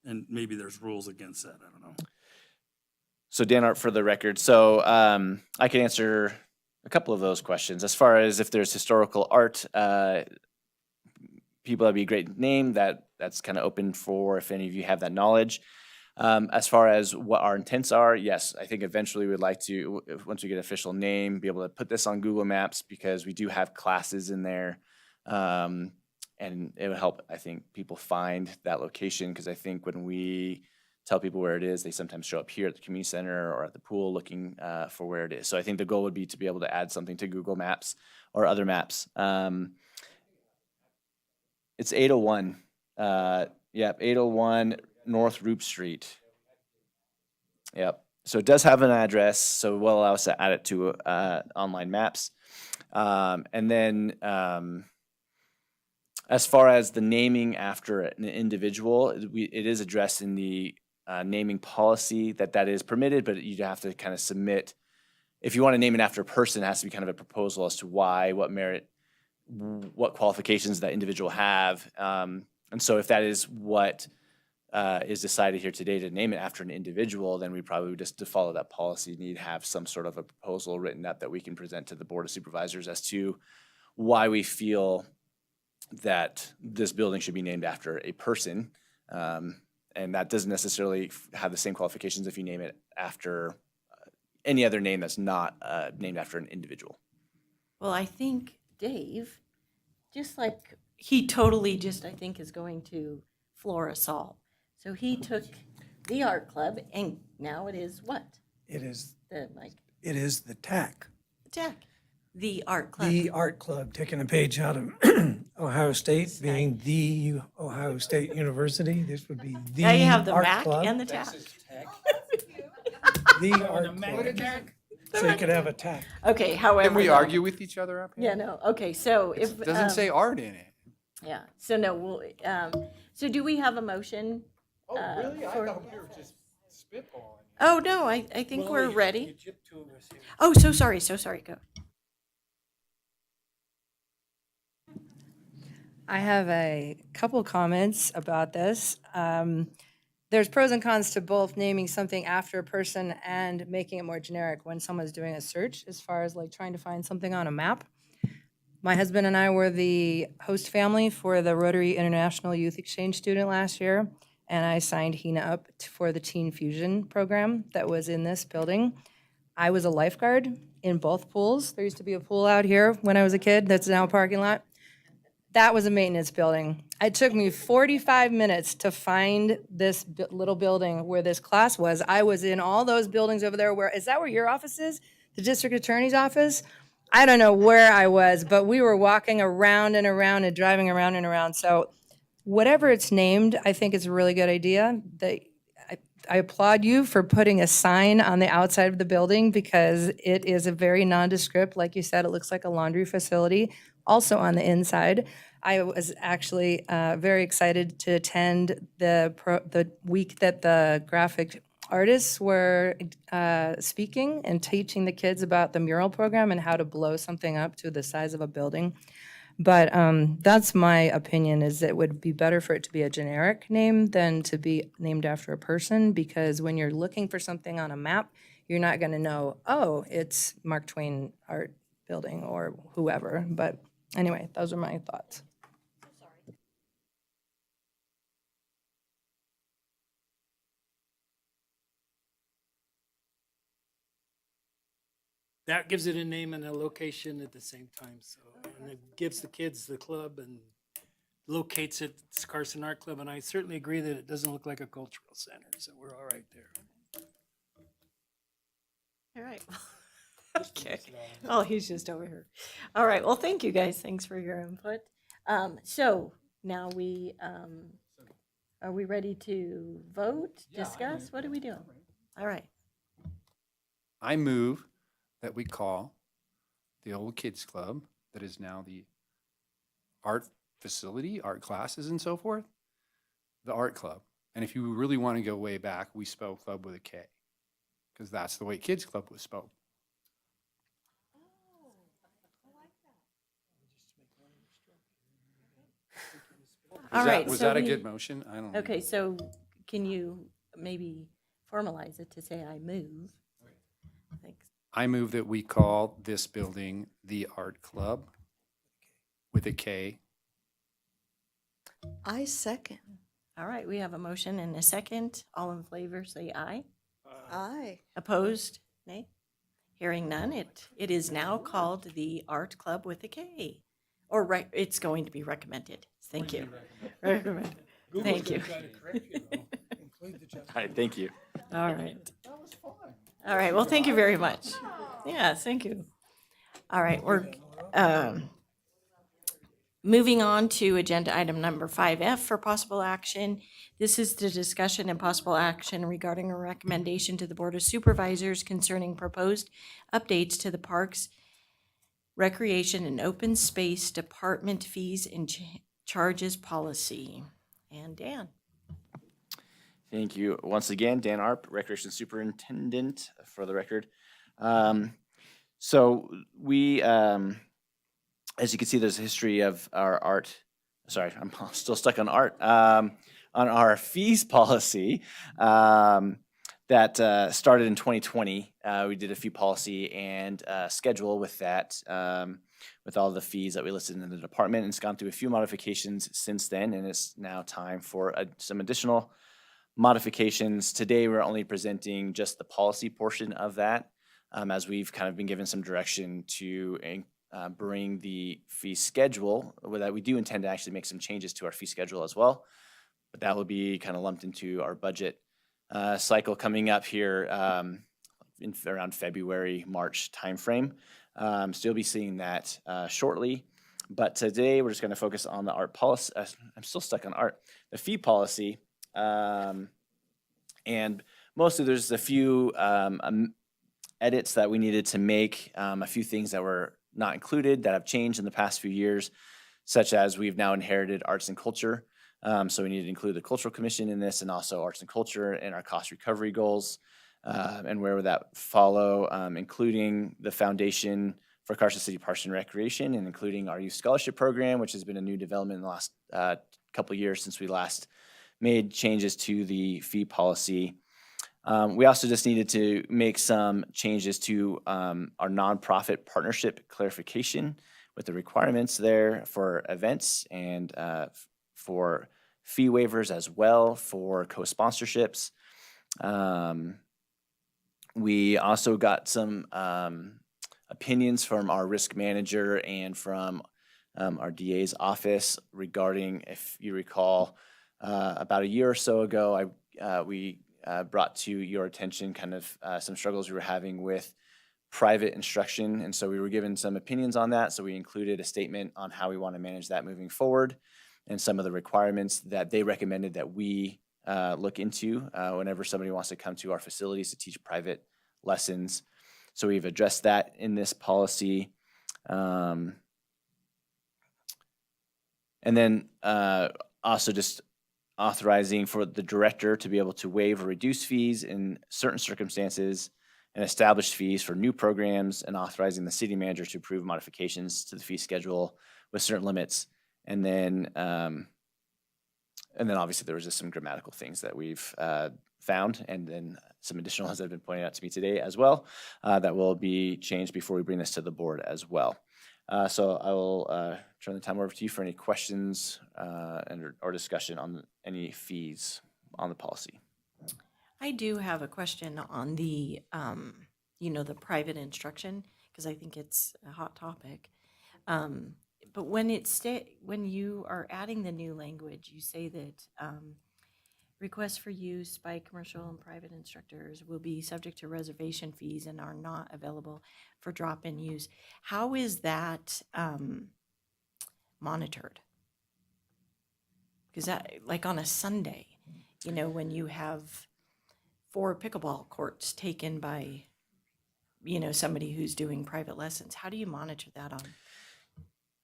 And maybe there's rules against that, I don't know. So Dan Art for the record. So I can answer a couple of those questions. As far as if there's historical art, people, that'd be a great name. That's kind of open for if any of you have that knowledge. As far as what our intents are, yes, I think eventually we'd like to, once we get an official name, be able to put this on Google Maps because we do have classes in there. And it would help, I think, people find that location because I think when we tell people where it is, they sometimes show up here at the community center or at the pool looking for where it is. So I think the goal would be to be able to add something to Google Maps or other maps. It's 801. Yep, 801 North Roop Street. Yep. So it does have an address, so it will allow us to add it to online maps. And then as far as the naming after an individual, it is addressed in the naming policy that is permitted, but you have to kind of submit. If you want to name it after a person, it has to be kind of a proposal as to why, what merit, what qualifications that individual have. And so if that is what is decided here today to name it after an individual, then we probably would just to follow that policy need to have some sort of a proposal written up that we can present to the Board of Supervisors as to why we feel that this building should be named after a person. And that doesn't necessarily have the same qualifications if you name it after any other name that's not named after an individual. Well, I think Dave, just like he totally just, I think, is going to floor us all. So he took the art club and now it is what? It is, The, like, it is the TAC, Jack, the art club. the art club, taking a page out of Ohio State, being the Ohio State University. This would be the Now you have the art Mac club. and the TAC. The art club. So you could have a TAC. Okay, however. Can we though- argue with each other up here? Yeah, no, okay, so It if. doesn't say art in it. Yeah, so no, we'll, so do we have a motion? Oh, really? I for- thought we were just spitballing. Oh, no, I think Well, we're you ready. gypped two of us here. Oh, so sorry, go. I have a couple comments about this. There's pros and cons to both naming something after a person and making it more generic when someone's doing a search, as far as like trying to find something on a map. My husband and I were the host family for the Rotary International Youth Exchange student last year, and I signed Hina up for the Teen Fusion program that was in this building. I was a lifeguard in both pools. There used to be a pool out here when I was a kid that's now a parking lot. That was a maintenance building. It took me 45 minutes to find this little building where this class was. I was in all those buildings over there. Is that where your office is? The district attorney's office? I don't know where I was, but we were walking around and around and driving around and around. So whatever it's named, I think it's a really good idea. I applaud you for putting a sign on the outside of the building because it is a very nondescript. Like you said, it looks like a laundry facility. Also on the inside, I was actually very excited to attend the week that the graphic artists were speaking and teaching the kids about the mural program and how to blow something up to the size of a building. But that's my opinion, is it would be better for it to be a generic name than to be named after a person, because when you're looking for something on a map, you're not going to know, oh, it's Mark Twain Art Building or whoever. But anyway, those are my thoughts. That gives it a name and a location at the same time, so, and it gives the kids the club and locates it, it's Carson Art Club, and I certainly agree that it doesn't look like a cultural center, so we're all right there. All right. Okay. Oh, he's just over here. All right. Well, thank you guys. Thanks for your input. So now are we ready to vote, discuss? What are we doing? All right. I move that we call the old kids club that is now the art facility, art classes and so forth, the art club. And if you really want to go way back, we spell club with a K, because that's the way kids club was spelled. All right. Was so that a we- good motion? I don't know. Okay, so can you maybe formalize it to say I move? Thanks. I move that we call this building the art club with a K. I second. All right, we have a motion and a second. All in favor, say aye. Aye. Opposed? Nay? Hearing none, it is now called the Art Club with a K. Or it's going to be recommended. Thank you. Recommended. Thank you. All right, thank you. All right. All right, well, thank you very much. Yes, thank you. All right, we're moving on to agenda item number 5F for possible action. This is the discussion and possible action regarding a recommendation to the Board of Supervisors concerning proposed updates to the Parks, Recreation, and Open Space Department fees and charges policy. And Dan. Thank you. Once again, Dan Arp, Recreation Superintendent, for the record. So we, as you can see, there's a history of our art. Sorry, I'm still stuck on art. On our fees policy that started in 2020. We did a fee policy and schedule with that, with all the fees that we listed in the department. And it's gone through a few modifications since then, and it's now time for some additional modifications. Today, we're only presenting just the policy portion of that, as we've kind of been given some direction to bring the fee schedule, that we do intend to actually make some changes to our fee schedule as well. But that will be kind of lumped into our budget cycle coming up here in around February, March timeframe. So you'll be seeing that shortly. But today, we're just going to focus on the art policy. I'm still stuck on art. The fee policy. And mostly there's a few edits that we needed to make, a few things that were not included that have changed in the past few years, such as we've now inherited arts and culture. So we need to include the Cultural Commission in this, and also arts and culture and our cost recovery goals. And where would that follow, including the foundation for Carson City Parks and Recreation, and including our youth scholarship program, which has been a new development in the last couple of years since we last made changes to the fee policy. We also just needed to make some changes to our nonprofit partnership clarification with the requirements there for events and for fee waivers as well for co-sponsorships. We also got some opinions from our risk manager and from our DA's office regarding, if you recall, about a year or so ago, we brought to your attention kind of some struggles we were having with private instruction. And so we were given some opinions on that. So we included a statement on how we want to manage that moving forward and some of the requirements that they recommended that we look into whenever somebody wants to come to our facilities to teach private lessons. So we've addressed that in this policy. And then also just authorizing for the director to be able to waive or reduce fees in certain circumstances and establish fees for new programs, and authorizing the city manager to approve modifications to the fee schedule with certain limits. And then obviously there was just some grammatical things that we've found, and then some additional ones that have been pointed out to me today as well, that will be changed before we bring this to the board as well. So I will turn the time over to you for any questions or discussion on any fees on the policy. I do have a question on the, the private instruction, because I think it's a hot topic. But when when you are adding the new language, you say that requests for use by commercial and private instructors will be subject to reservation fees and are not available for drop-in use. How is that monitored? Because that, like on a Sunday, when you have 4 pickleball courts taken by, somebody who's doing private lessons, how do you monitor that on?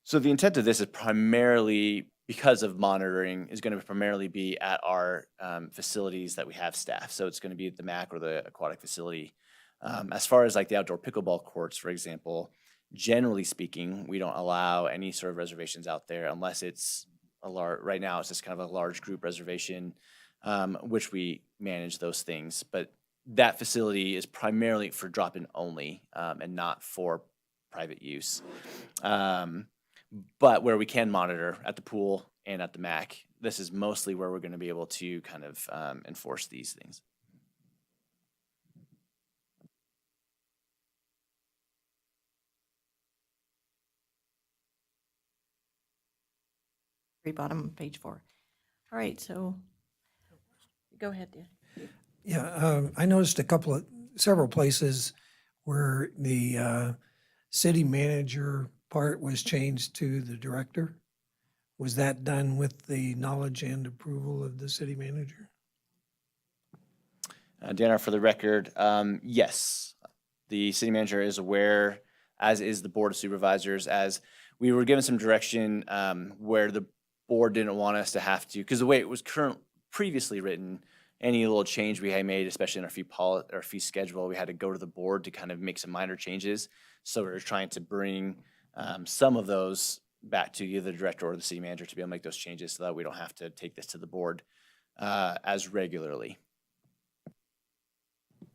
So the intent of this is primarily, because of monitoring, is going to primarily be at our facilities that we have staff. So it's going to be at the MAC or the aquatic facility. As far as like the outdoor pickleball courts, for example, generally speaking, we don't allow any sort of reservations out there unless it's right now it's just kind of a large group reservation, which we manage those things. But that facility is primarily for drop-in only, and not for private use. But where we can monitor at the pool and at the MAC, this is mostly where we're going to be able to kind of enforce these things. Very bottom of page 4. All right, so go ahead, Dan. Yeah, I noticed several places where the city manager part was changed to the director. Was that done with the knowledge and approval of the city manager? Dana, for the record, yes. The city manager is aware, as is the board of supervisors, as we were given some direction where the board didn't want us to have to, because the way it was previously written, any little change we had made, especially in our fee schedule, we had to go to the board to kind of make some minor changes. So we were trying to bring some of those back to either the director or the city manager to be able to make those changes so that we don't have to take this to the board as regularly.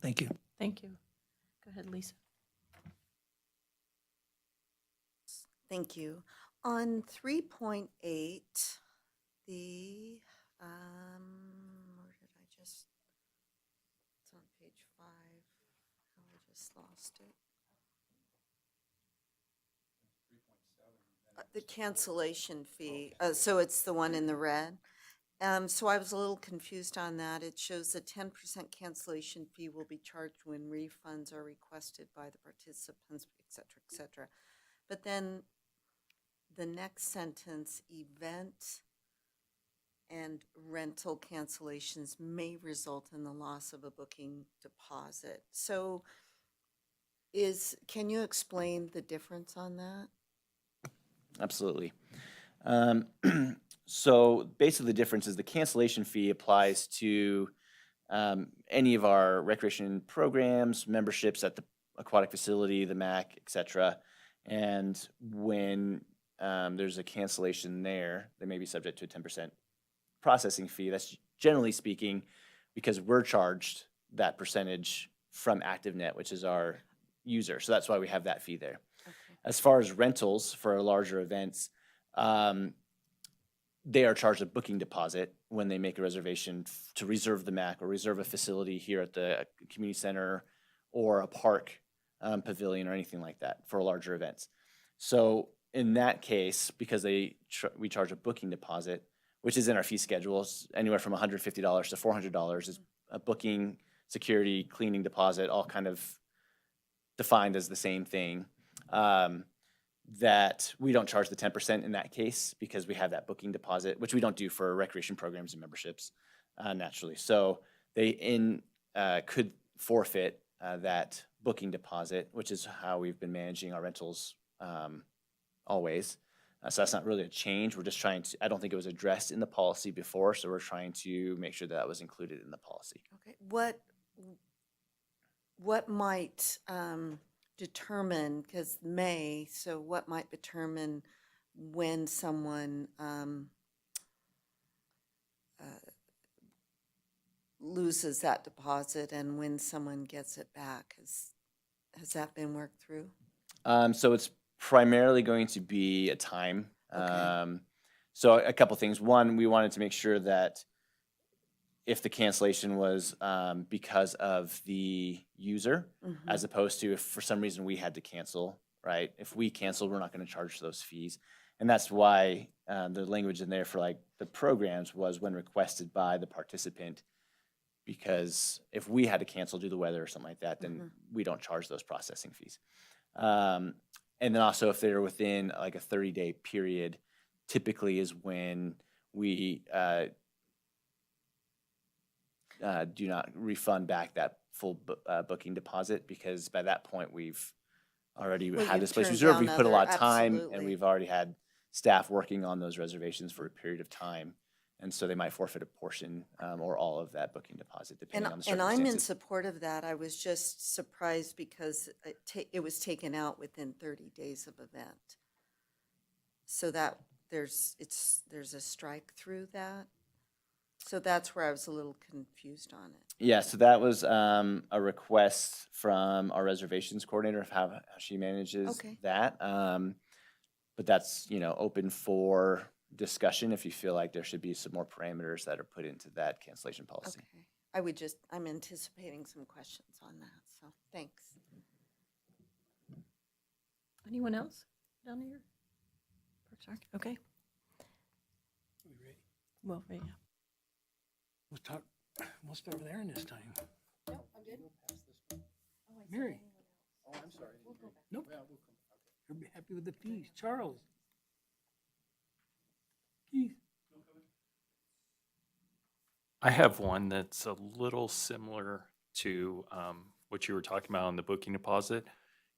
Thank you. Thank you. Go ahead, Lisa. Thank you. On 3.8, where did I just, it's on page 5. I just lost it. The cancellation fee, so it's the one in the red. So I was a little confused on that. It shows a 10% cancellation fee will be charged when refunds are requested by the participants, et cetera, et cetera. But then the next sentence, event and rental cancellations may result in the loss of a booking deposit. So can you explain the difference on that? Absolutely. So basically the difference is the cancellation fee applies to any of our recreation programs, memberships at the aquatic facility, the MAC, et cetera. And when there's a cancellation there, they may be subject to a 10% processing fee. That's generally speaking because we're charged that percentage from ActiveNet, which is our user. So that's why we have that fee there. Okay. As far as rentals for our larger events, they are charged a booking deposit when they make a reservation to reserve the MAC or reserve a facility here at the community center or a park pavilion or anything like that for larger events. So in that case, because we charge a booking deposit, which is in our fee schedules, anywhere from $150 to $400 is a booking, security, cleaning deposit, all kind of defined as the same thing. That we don't charge the 10% in that case because we have that booking deposit, which we don't do for recreation programs and memberships. naturally. So they could forfeit that booking deposit, which is how we've been managing our rentals always. So that's not really a change. We're just trying to, I don't think it was addressed in the policy before, so we're trying to make sure that that was included in the policy. Okay, what might determine, because May, so what might determine when someone loses that deposit and when someone gets it back? Has that been worked through? So it's primarily going to be a time. Okay. So a couple things. One, we wanted to make sure that if the cancellation was because of the user, as opposed to if for some reason we had to cancel, right? If we canceled, we're not going to charge those fees. And that's why the language in there for like the programs was when requested by the participant, because if we had to cancel due to the weather or something like that, then we don't charge those processing fees. And then also if they're within like a 30-day period, typically is when we do not refund back that full booking deposit, because by that point we've already Well, had you've this place turned reserved. down We've put a lot of other- time and absolutely. we've already had staff working on those reservations for a period of time. And so they might forfeit a portion or all of that booking deposit, depending on the And I'm in circumstances. support of that. I was just surprised because it was taken out within 30 days of event. So that there's a strike through that. So that's where I was a little confused on it. Yeah, so that was a request from our reservations coordinator of how she manages Okay. that. But that's, open for discussion if you feel like there should be some more parameters that are put into that cancellation policy. Okay. I'm anticipating some questions on that, so thanks. Anyone else down here? Okay. We ready? Well, yeah. We'll start with Aaron this time. No, I'm good. Mary. Oh, I'm sorry. Nope. You'll be happy with the fees. Charles. Keith. I have one that's a little similar to what you were talking about on the booking deposit.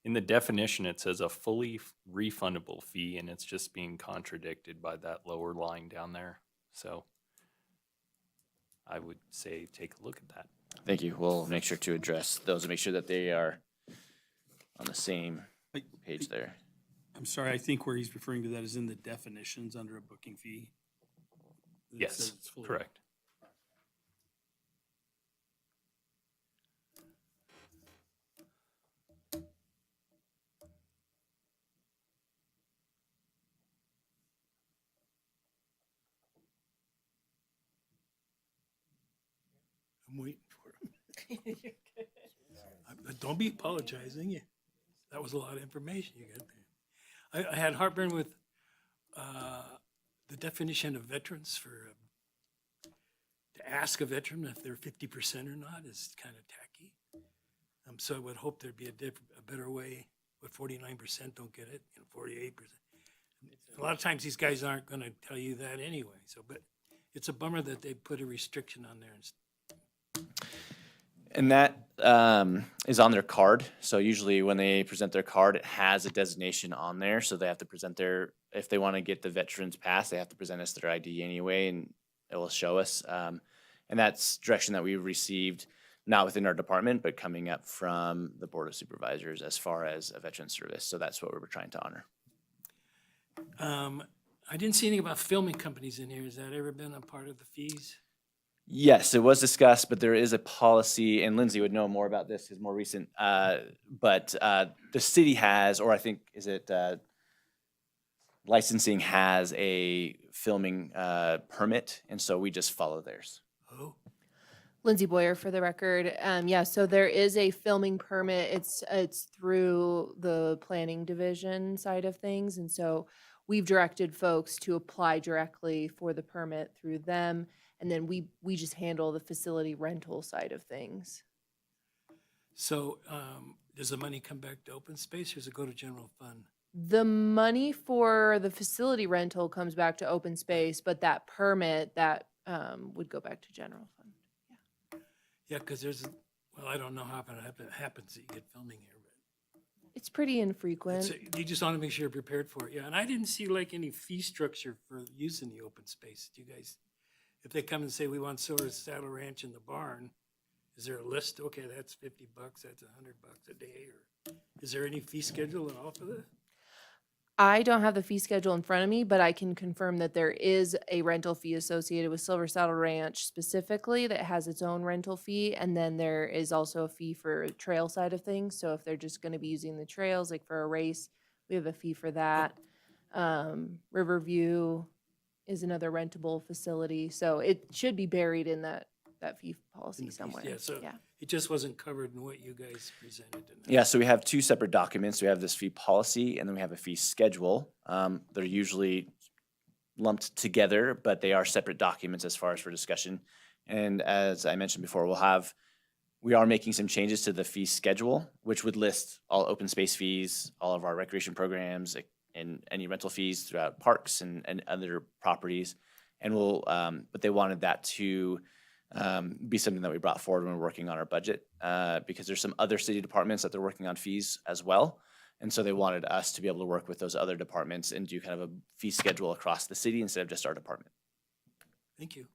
In the definition, it says a fully refundable fee, and it's just being contradicted by that lower line down there. So I would say take a look at that. Thank you. We'll make sure to address those and make sure that they are on the same page there. I'm sorry, I think where he's referring to that is in the definitions under a booking fee. It Yes, says it's fully- correct. I'm waiting for him. But don't be apologizing. That was a lot of information you got there. I had heartburn with the definition of veterans for, to ask a veteran if they're 50% or not is kind of tacky. So I would hope there'd be a better way, but 49% don't get it, 48%. A lot of times these guys aren't going to tell you that anyway. So, but it's a bummer that they put a restriction on there. And that is on their card. So usually when they present their card, it has a designation on there. So they have to present if they want to get the veterans pass, they have to present us their ID anyway, and it will show us. And that's direction that we received, not within our department, but coming up from the Board of Supervisors as far as a veteran service. So that's what we were trying to honor. I didn't see anything about filming companies in here. Has that ever been a part of the fees? Yes, it was discussed, but there is a policy, and Lindsay would know more about this, is more recent. But the city has, or I think, is it licensing has a filming permit, and so we just follow theirs. Oh, Lindsay Boyer for the record. Yeah, so there is a filming permit. It's through the planning division side of things. And so we've directed folks to apply directly for the permit through them. And then we just handle the facility rental side of things. so does the money come back to open space or does it go to general fund? The money for the facility rental comes back to open space, but that permit, that would go back to general fund. Yeah, because there's, well, I don't know how often it happens that you get filming here, but It's pretty infrequent. you just want to make sure you're prepared for it. Yeah, and I didn't see like any fee structure for using the open space. Do you guys, if they come and say, we want Silver Saddle Ranch in the barn, is there a list? Okay, that's $50, that's $100 a day, or is there any fee schedule at all for that? I don't have the fee schedule in front of me, but I can confirm that there is a rental fee associated with Silver Saddle Ranch specifically that has its own rental fee. And then there is also a fee for trail side of things. So if they're just going to be using the trails, like for a race, we have a fee for that. Riverview is another rentable facility. So it should be buried in that fee policy somewhere. Yeah, so Yeah. it just wasn't covered in what you guys presented tonight. Yeah, so we have two separate documents. We have this fee policy and then we have a fee schedule. They're usually lumped together, but they are separate documents as far as for discussion. And as I mentioned before, we are making some changes to the fee schedule, which would list all open space fees, all of our recreation programs, and any rental fees throughout parks and other properties. And but they wanted that to be something that we brought forward when we're working on our budget, because there's some other city departments that they're working on fees as well. And so they wanted us to be able to work with those other departments and do kind of a fee schedule across the city instead of just our department. Thank you.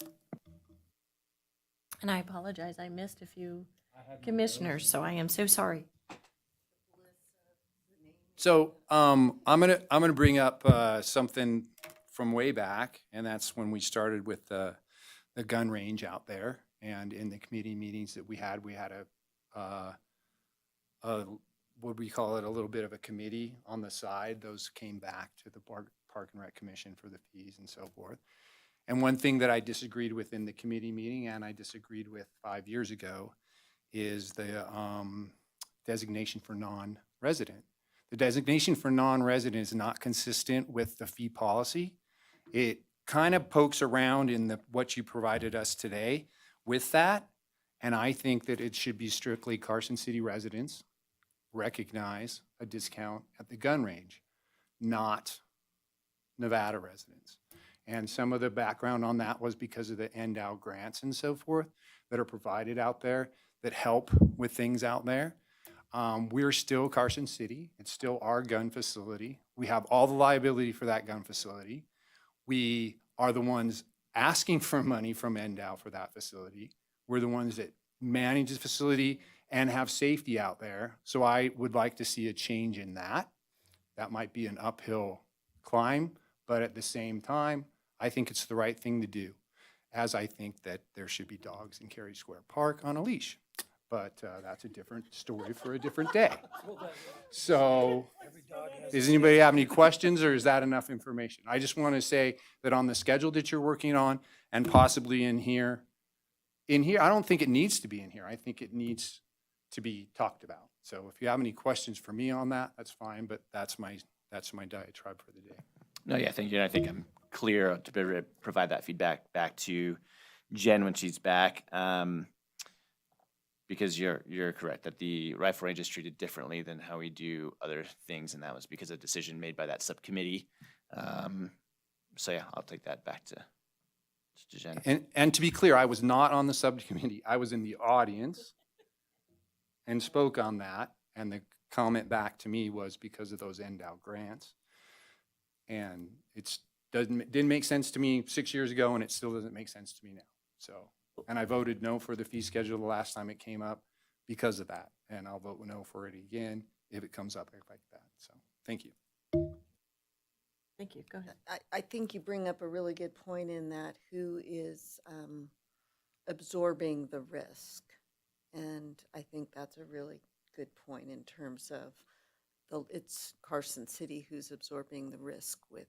And I apologize, I missed a few commissioners, so I am so sorry. So I'm gonna bring up something from way back, and that's when we started with the gun range out there. And in the committee meetings that we had what we call it, a little bit of a committee on the side. Those came back to the Park and Rec Commission for the fees and so forth. And one thing that I disagreed with in the committee meeting, and I disagreed with 5 years ago, is the designation for non-resident. The designation for non-resident is not consistent with the fee policy. It kind of pokes around in what you provided us today with that. And I think that it should be strictly Carson City residents recognize a discount at the gun range, not Nevada residents. And some of the background on that was because of the NDOW grants and so forth that are provided out there that help with things out there. We're still Carson City. It's still our gun facility. We have all the liability for that gun facility. We are the ones asking for money from NDOW for that facility. We're the ones that manage the facility and have safety out there. So I would like to see a change in that. That might be an uphill climb, but at the same time, I think it's the right thing to do, as I think that there should be dogs in Cary Square Park on a leash. But that's a different story for a different day. So does anybody have any questions, or is that enough information? I just want to say that on the schedule that you're working on and possibly in here, I don't think it needs to be in here. I think it needs to be talked about. So if you have any questions for me on that, that's fine, but that's my diatribe for the day. No, yeah, thank you. And I think I'm clear to be able to provide that feedback back to Jen when she's back. Because you're correct that the rifle range is treated differently than how we do other things, and that was because of a decision made by that subcommittee. So yeah, I'll take that back to Jen. And to be clear, I was not on the subcommittee. I was in the audience and spoke on that, and the comment back to me was because of those NDOW grants. And it didn't make sense to me 6 years ago, and it still doesn't make sense to me now. So, and I voted no for the fee schedule the last time it came up because of that, and I'll vote no for it again if it comes up like that. So, thank you. Thank you, go ahead. I think you bring up a really good point in that who is absorbing the risk. And I think that's a really good point in terms of it's Carson City who's absorbing the risk with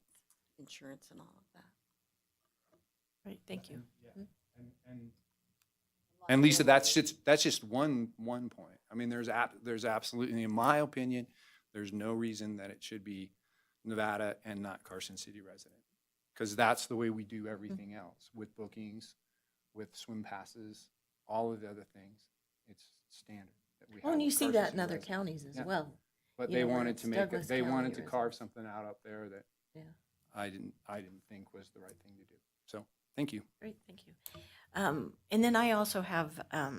insurance and all of that. Right, thank you. And Lisa, that's just one point. I mean, there's absolutely, in my opinion, there's no reason that it should be Nevada and not Carson City resident, because that's the way we do everything else with bookings, with swim passes, all of the other things. It's standard that we have. Well, and you see Carson that in City other residents. counties as Yeah. well. But You they know, where wanted it's to Douglas they wanted County to carve residents. something out up there that Yeah. I didn't think was the right thing to do. So Thank you. Great, thank you. And then I also have a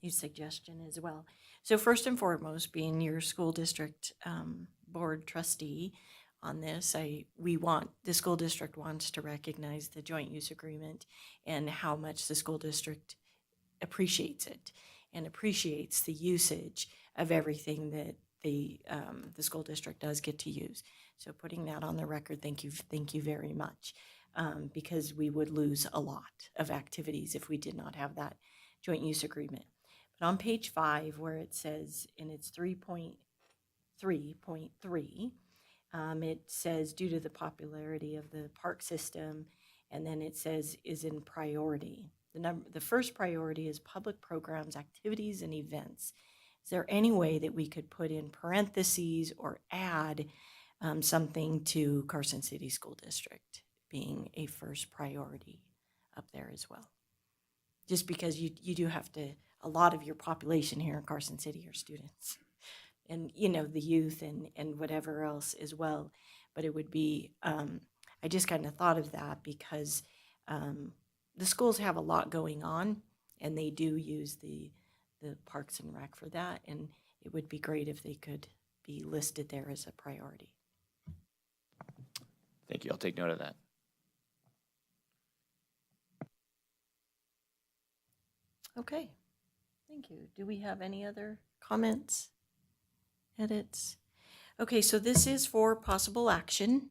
suggestion as well. So first and foremost, being your school district board trustee on this, the school district wants to recognize the joint use agreement and how much the school district appreciates it and appreciates the usage of everything that the school district does get to use. So putting that on the record, thank you very much. Because we would lose a lot of activities if we did not have that joint use agreement. But on page 5, where it says, and it's 3.3.3, it says due to the popularity of the park system, and then it says is in priority. The first priority is public programs, activities, and events. Is there any way that we could put in parentheses or add something to Carson City School District being a first priority up there as well? Just because you do have to, a lot of your population here in Carson City are students and, the youth and whatever else as well. But it would be, I just kind of thought of that because the schools have a lot going on and they do use the Parks and Rec for that. And it would be great if they could be listed there as a priority. Thank you. I'll take note of that. Okay, thank you. Do we have any other comments, edits? Okay, so this is for possible action.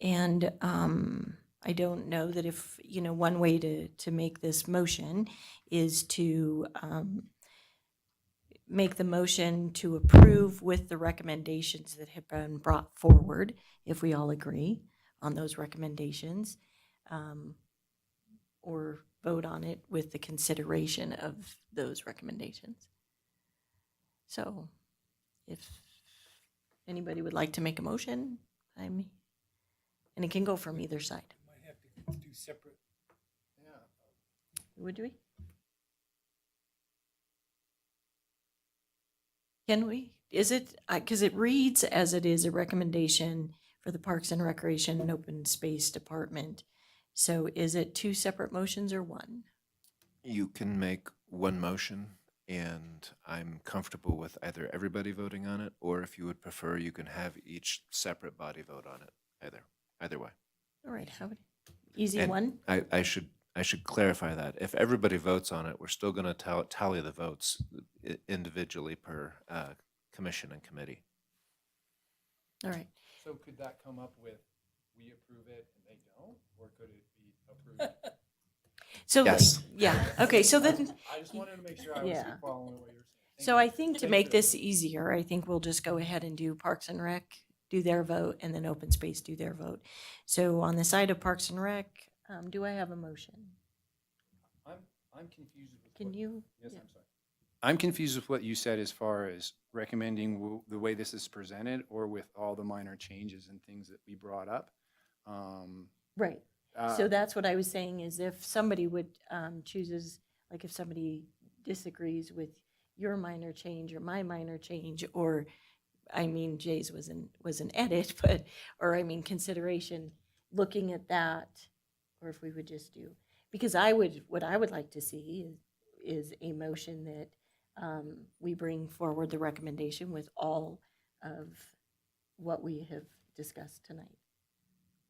And I don't know that if, one way to make this motion is to make the motion to approve with the recommendations that have been brought forward, if we all agree on those recommendations, or vote on it with the consideration of those recommendations. So if anybody would like to make a motion, and it can go from either side. Might have to do separate. Would we? Can we? Is it, because it reads as it is a recommendation for the Parks and Recreation and Open Space Department. So is it two separate motions or one? You can make one motion, and I'm comfortable with either everybody voting on it, or if you would prefer, you can have each separate body vote on it. Either way. All right, how would, easy And one? I should clarify that. If everybody votes on it, we're still going to tally the votes individually per commission and committee. All right. So could that come up with, we approve it and they don't, or could it be approved? So, Yes. yeah, okay, so then, I just wanted to make sure I was Yeah. following what you were saying. so I think to make this easier, I think we'll just go ahead and do Parks and Rec, do their vote, and then Open Space do their vote. So on the side of Parks and Rec, do I have a motion? I'm confused with. Can you? Yes, yeah. I'm sorry. I'm confused with what you said as far as recommending the way this is presented or with all the minor changes and things that we brought up. Right. So that's what I was saying is if somebody would chooses, like if somebody disagrees with your minor change or my minor change, or Jay's was an edit, but, or consideration, looking at that, or if we would just do, because what I would like to see is a motion that we bring forward the recommendation with all of what we have discussed tonight,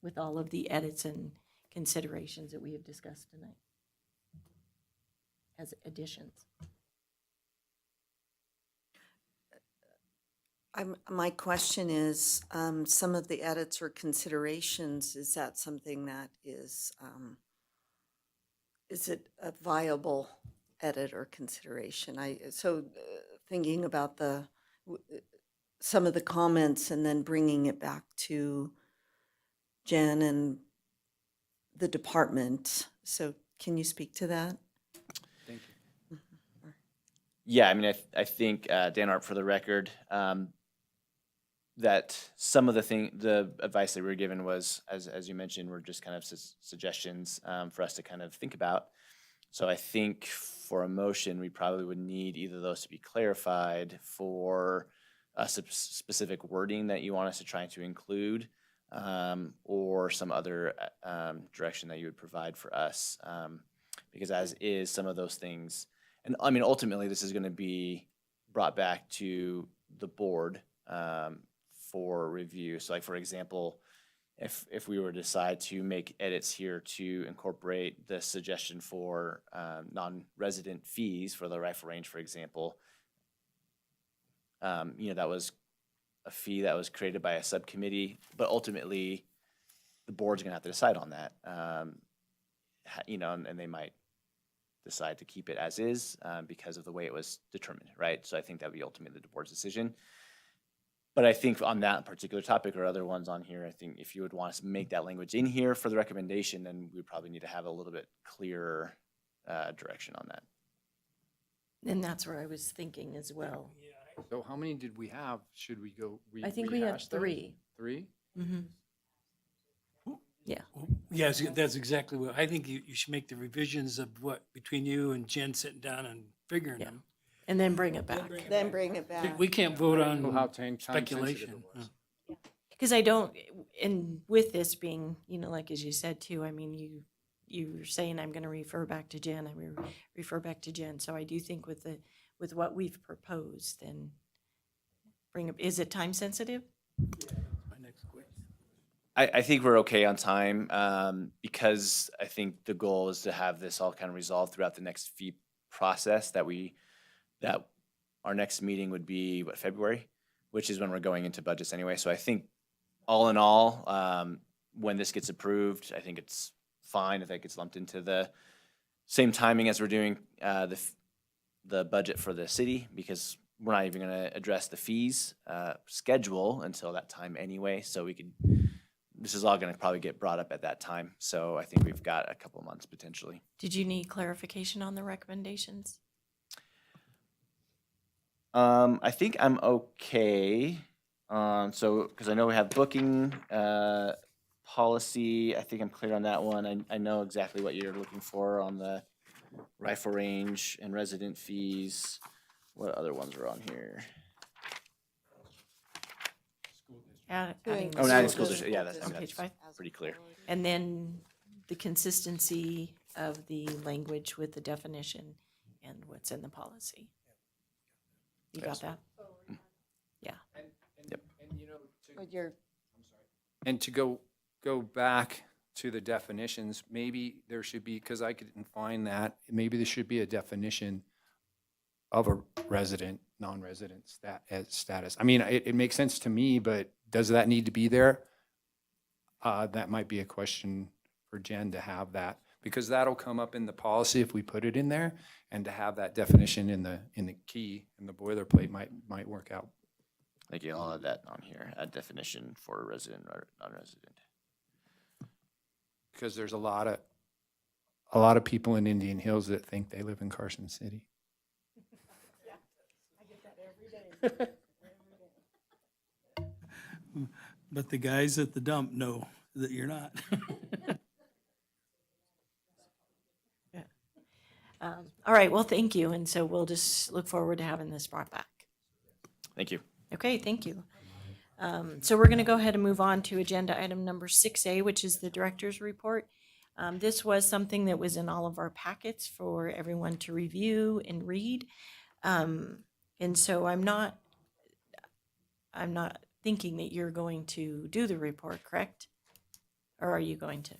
with all of the edits and considerations that we have discussed tonight as additions. My question is, some of the edits or considerations, is that something that is it a viable edit or consideration? Thinking about some of the comments and then bringing it back to Jen and the department. So can you speak to that? Thank you. Yeah, I think, Dan Art, for the record, that some of the advice that we were given was, as you mentioned, were just kind of suggestions for us to kind of think about. So I think for a motion, we probably would need either of those to be clarified for a specific wording that you want us to try to include, or some other direction that you would provide for us. Because as is, some of those things, and I mean, ultimately, this is going to be brought back to the board for review. So like, for example, if we were to decide to make edits here to incorporate the suggestion for non-resident fees for the rifle range, for example, that was a fee that was created by a subcommittee, but ultimately the board's gonna have to decide on that. And they might decide to keep it as is because of the way it was determined, right? So I think that would be ultimately the board's decision. But I think on that particular topic or other ones on here, I think if you would want us to make that language in here for the recommendation, then we probably need to have a little bit clearer direction on that. And that's where I was thinking as well. So how many did we have? Should we go? I think we have rehash those? 3. 3? Mm-hmm. Yeah. Yes, that's exactly what, I think you should make the revisions of what, between you and Jen sitting down and figuring Yeah. them. And then bring it back. Then bring it back. We can't vote on How time sensitive speculation. it was. Because I don't, and with this being, like as you said too, I mean, you're saying I'm going to refer back to Jen, refer back to Jen. So I do think with what we've proposed, then is it time sensitive? My next question. I think we're okay on time because I think the goal is to have this all kind of resolved throughout the next fee process that our next meeting would be, February, which is when we're going into budgets anyway. So I think all in all, when this gets approved, I think it's fine if that gets lumped into the same timing as we're doing the budget for the city, because we're not even going to address the fees schedule until that time anyway. So this is all going to probably get brought up at that time. So I think we've got a couple months potentially. Did you need clarification on the recommendations? I think I'm okay. Because I know we have booking policy. I think I'm clear on that one. I know exactly what you're looking for on the rifle range and resident fees. What other ones are on here? Adding Oh, the adding school school district. Yeah, that's, on I mean, page 5. that's pretty clear. And then the consistency of the language with the definition and what's in the policy. You got that? Yeah. Yep. But you're And to go back to the definitions, maybe there should be, because I couldn't find that, maybe there should be a definition of a resident, non-resident status. I mean, it makes sense to me, but does that need to be there? That might be a question for Jen to have that, because that'll come up in the policy if we put it in there, and to have that definition in the key, in the boilerplate might work out. Thank you. I'll add that on here. Add definition for resident or non-resident. Because there's a lot of people in Indian Hills that think they live in Carson City. But the guys at the dump know that you're not. All right, well, thank you. And so we'll just look forward to having this brought back. Thank you. Okay, thank you. So we're going to go ahead and move on to agenda item number 6A, which is the director's report. This was something that was in all of our packets for everyone to review and read. And so I'm not thinking that you're going to do the report, correct? Or are you going to?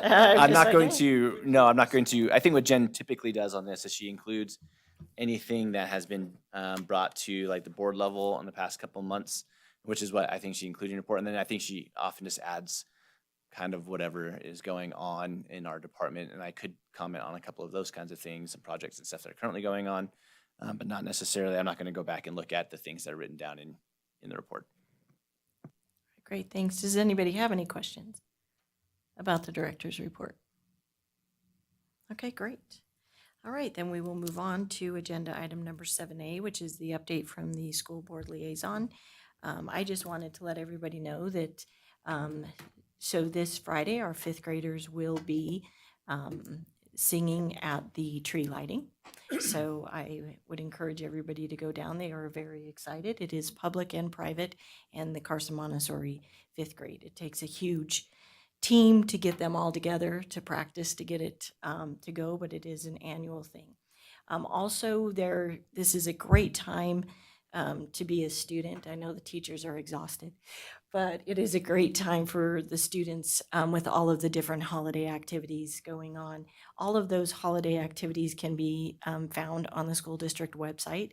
I'm not going to, no, I'm not going to. I think what Jen typically does on this is she includes anything that has been brought to like the board level in the past couple of months, which is what I think she included in the report. And then I think she often just adds kind of whatever is going on in our department. And I could comment on a couple of those kinds of things and projects and stuff that are currently going on, but not necessarily, I'm not going to go back and look at the things that are written down in the report. Great, thanks. Does anybody have any questions about the director's report? Okay, great. All right, then we will move on to agenda item number 7A, which is the update from the school board liaison. I just wanted to let everybody know that, so this Friday, our fifth graders will be singing at the tree lighting. So I would encourage everybody to go down. They are very excited. It is public and private, and the Carson Montessori fifth grade. It takes a huge team to get them all together to practice to get it to go, but it is an annual thing. Also, this is a great time to be a student. I know the teachers are exhausted, but it is a great time for the students with all of the different holiday activities going on. All of those holiday activities can be found on the school district website.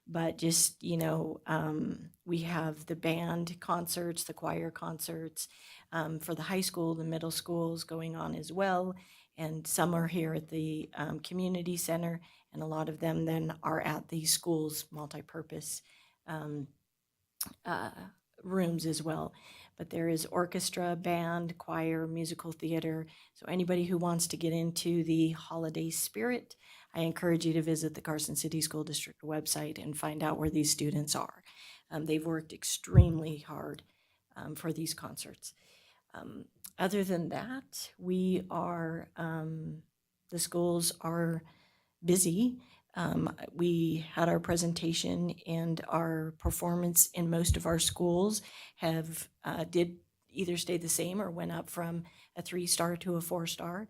But just, we have the band concerts, the choir concerts for the high school, the middle schools going on as well. And some are here at the community center, and a lot of them then are at the school's multipurpose rooms as well. But there is orchestra, band, choir, musical theater. So anybody who wants to get into the holiday spirit, I encourage you to visit the Carson City School District website and find out where these students are. They've worked extremely hard for these concerts. Other than that, the schools are busy. We had our presentation, and our performance in most of our schools did either stay the same or went up from a 3-star to a 4-star.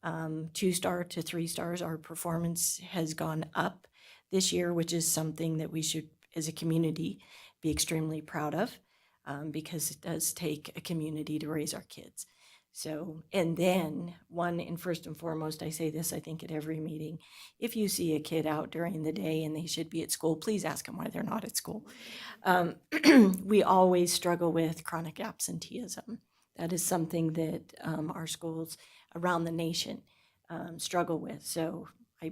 2-star to 3 stars, our performance has gone up this year, which is something that we should, as a community, be extremely proud of, because it does take a community to raise our kids. So, and then first and foremost, I say this, I think, at every meeting, if you see a kid out during the day and they should be at school, please ask them why they're not at school. We always struggle with chronic absenteeism. That is something that our schools around the nation struggle with. So I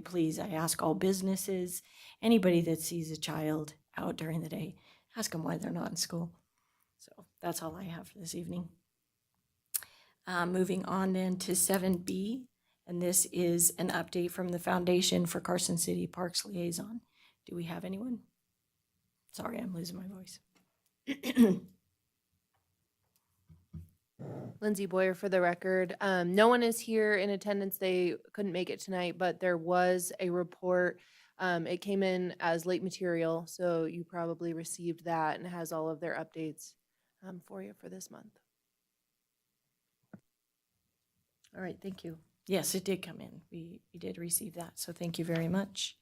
ask all businesses, anybody that sees a child out during the day, ask them why they're not in school. So that's all I have for this evening. Moving on then to 7B, and this is an update from the Foundation for Carson City Parks Liaison. Do we have anyone? Sorry, I'm losing my voice. Lindsay Boyer for the record. No one is here in attendance. They couldn't make it tonight, but there was a report. It came in as late material, so you probably received that, and it has all of their updates for you for this month. All right, thank you. Yes, it did come in. We did receive that, so thank you very much.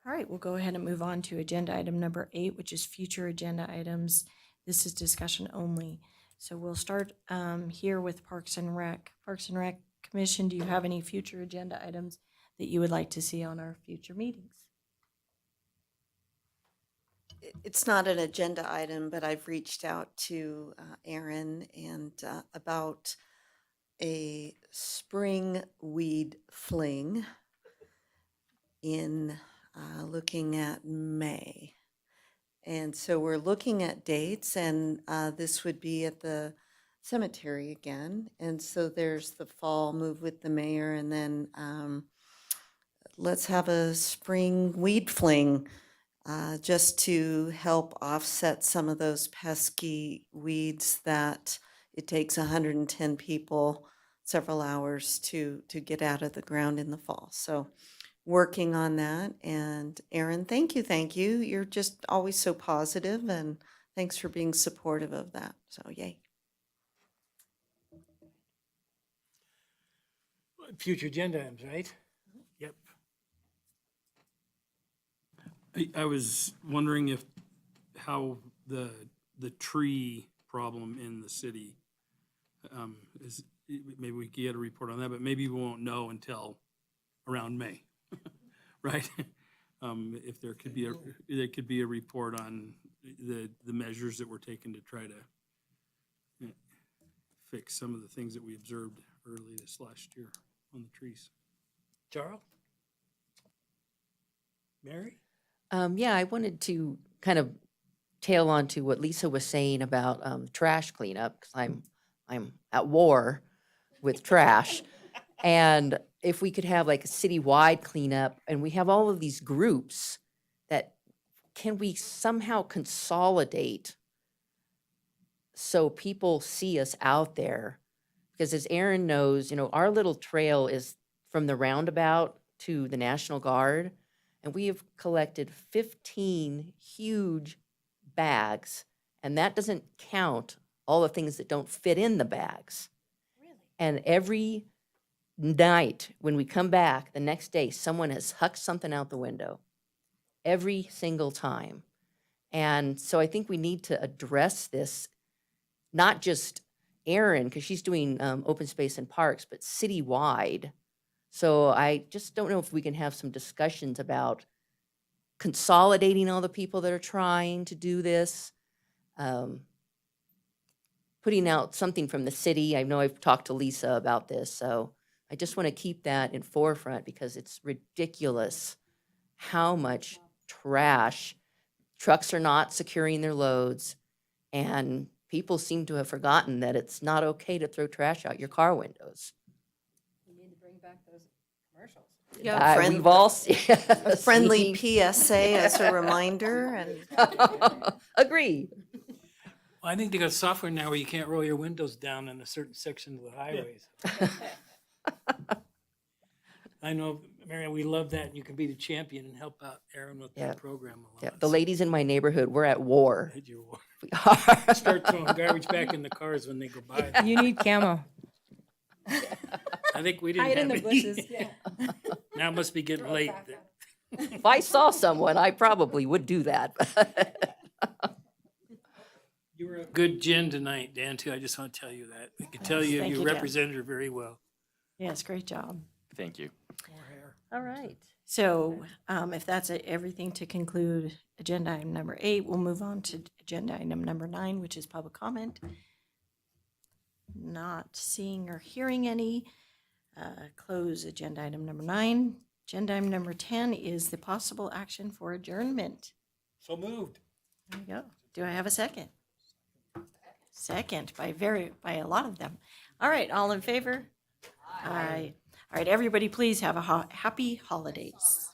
All right, we'll go ahead and move on to agenda item number 8, which is future agenda items. This is discussion only. So we'll start here with Parks and Rec. Parks and Rec Commission, do you have any future agenda items that you would like to see on our future meetings? It's not an agenda item, but I've reached out to Aaron and about a spring weed fling in looking at May. And so we're looking at dates, and this would be at the cemetery again. And so there's the fall move with the mayor, and then let's have a spring weed fling just to help offset some of those pesky weeds that it takes 110 people several hours to get out of the ground in the fall. So working on that. And Aaron, thank you. You're just always so positive, and thanks for being supportive of that. So yay. Future agenda items, right? Yep. I was wondering how the tree problem in the city is, maybe we could get a report on that, but maybe we won't know until around May, right? If there could be a report on the measures that were taken to try to fix some of the things that we observed early this last year on the trees. Charles? Mary? Yeah, I wanted to kind of tail on to what Lisa was saying about trash cleanup, because I'm at war with trash. And if we could have like a citywide cleanup, and we have all of these groups that, can we somehow consolidate so people see us out there? Because as Aaron knows, our little trail is from the roundabout to the National Guard. And we have collected 15 huge bags. And that doesn't count all the things that don't fit in the bags. And every night when we come back the next day, someone has hucked something out the window. Every single time. And so I think we need to address this, not just Erin, because she's doing open space and parks, but citywide. So I just don't know if we can have some discussions about consolidating all the people that are trying to do this, putting out something from the city. I know I've talked to Lisa about this, so I just want to keep that in forefront because it's ridiculous how much trash. Trucks are not securing their loads, and people seem to have forgotten that it's not okay to throw trash out your car windows. We need to bring back those commercials. Yeah, We've all a friendly PSA as a reminder and. Agree. Well, I think they got software now where you can't roll your windows down in a certain section of the highways. I know, Marion, we love that, and you can be the champion and help out Aaron with Yeah. that program a lot. Yeah, the ladies in my neighborhood, we're at war. Hit your wall. We are. Start throwing garbage back in the cars when they go by. You need camo. I think we didn't Hide in have the any. bushes. Yeah. Now it must be getting late. If I saw someone, I probably would do that. You were a good Jen tonight, Dan, too. I just want to tell you that. I can tell you, Thank you you, Jen. represented her very well. Yes, great job. Thank you. All right. So if that's everything to conclude agenda item number 8, we'll move on to agenda item number 9, which is public comment. Not seeing or hearing any. Close agenda item number 9. Agenda item number 10 is the possible action for adjournment. So moved. There you go. Do I have a second? Second by a lot of them. All right, all in favor? Aye. All right, everybody, please have a happy holidays.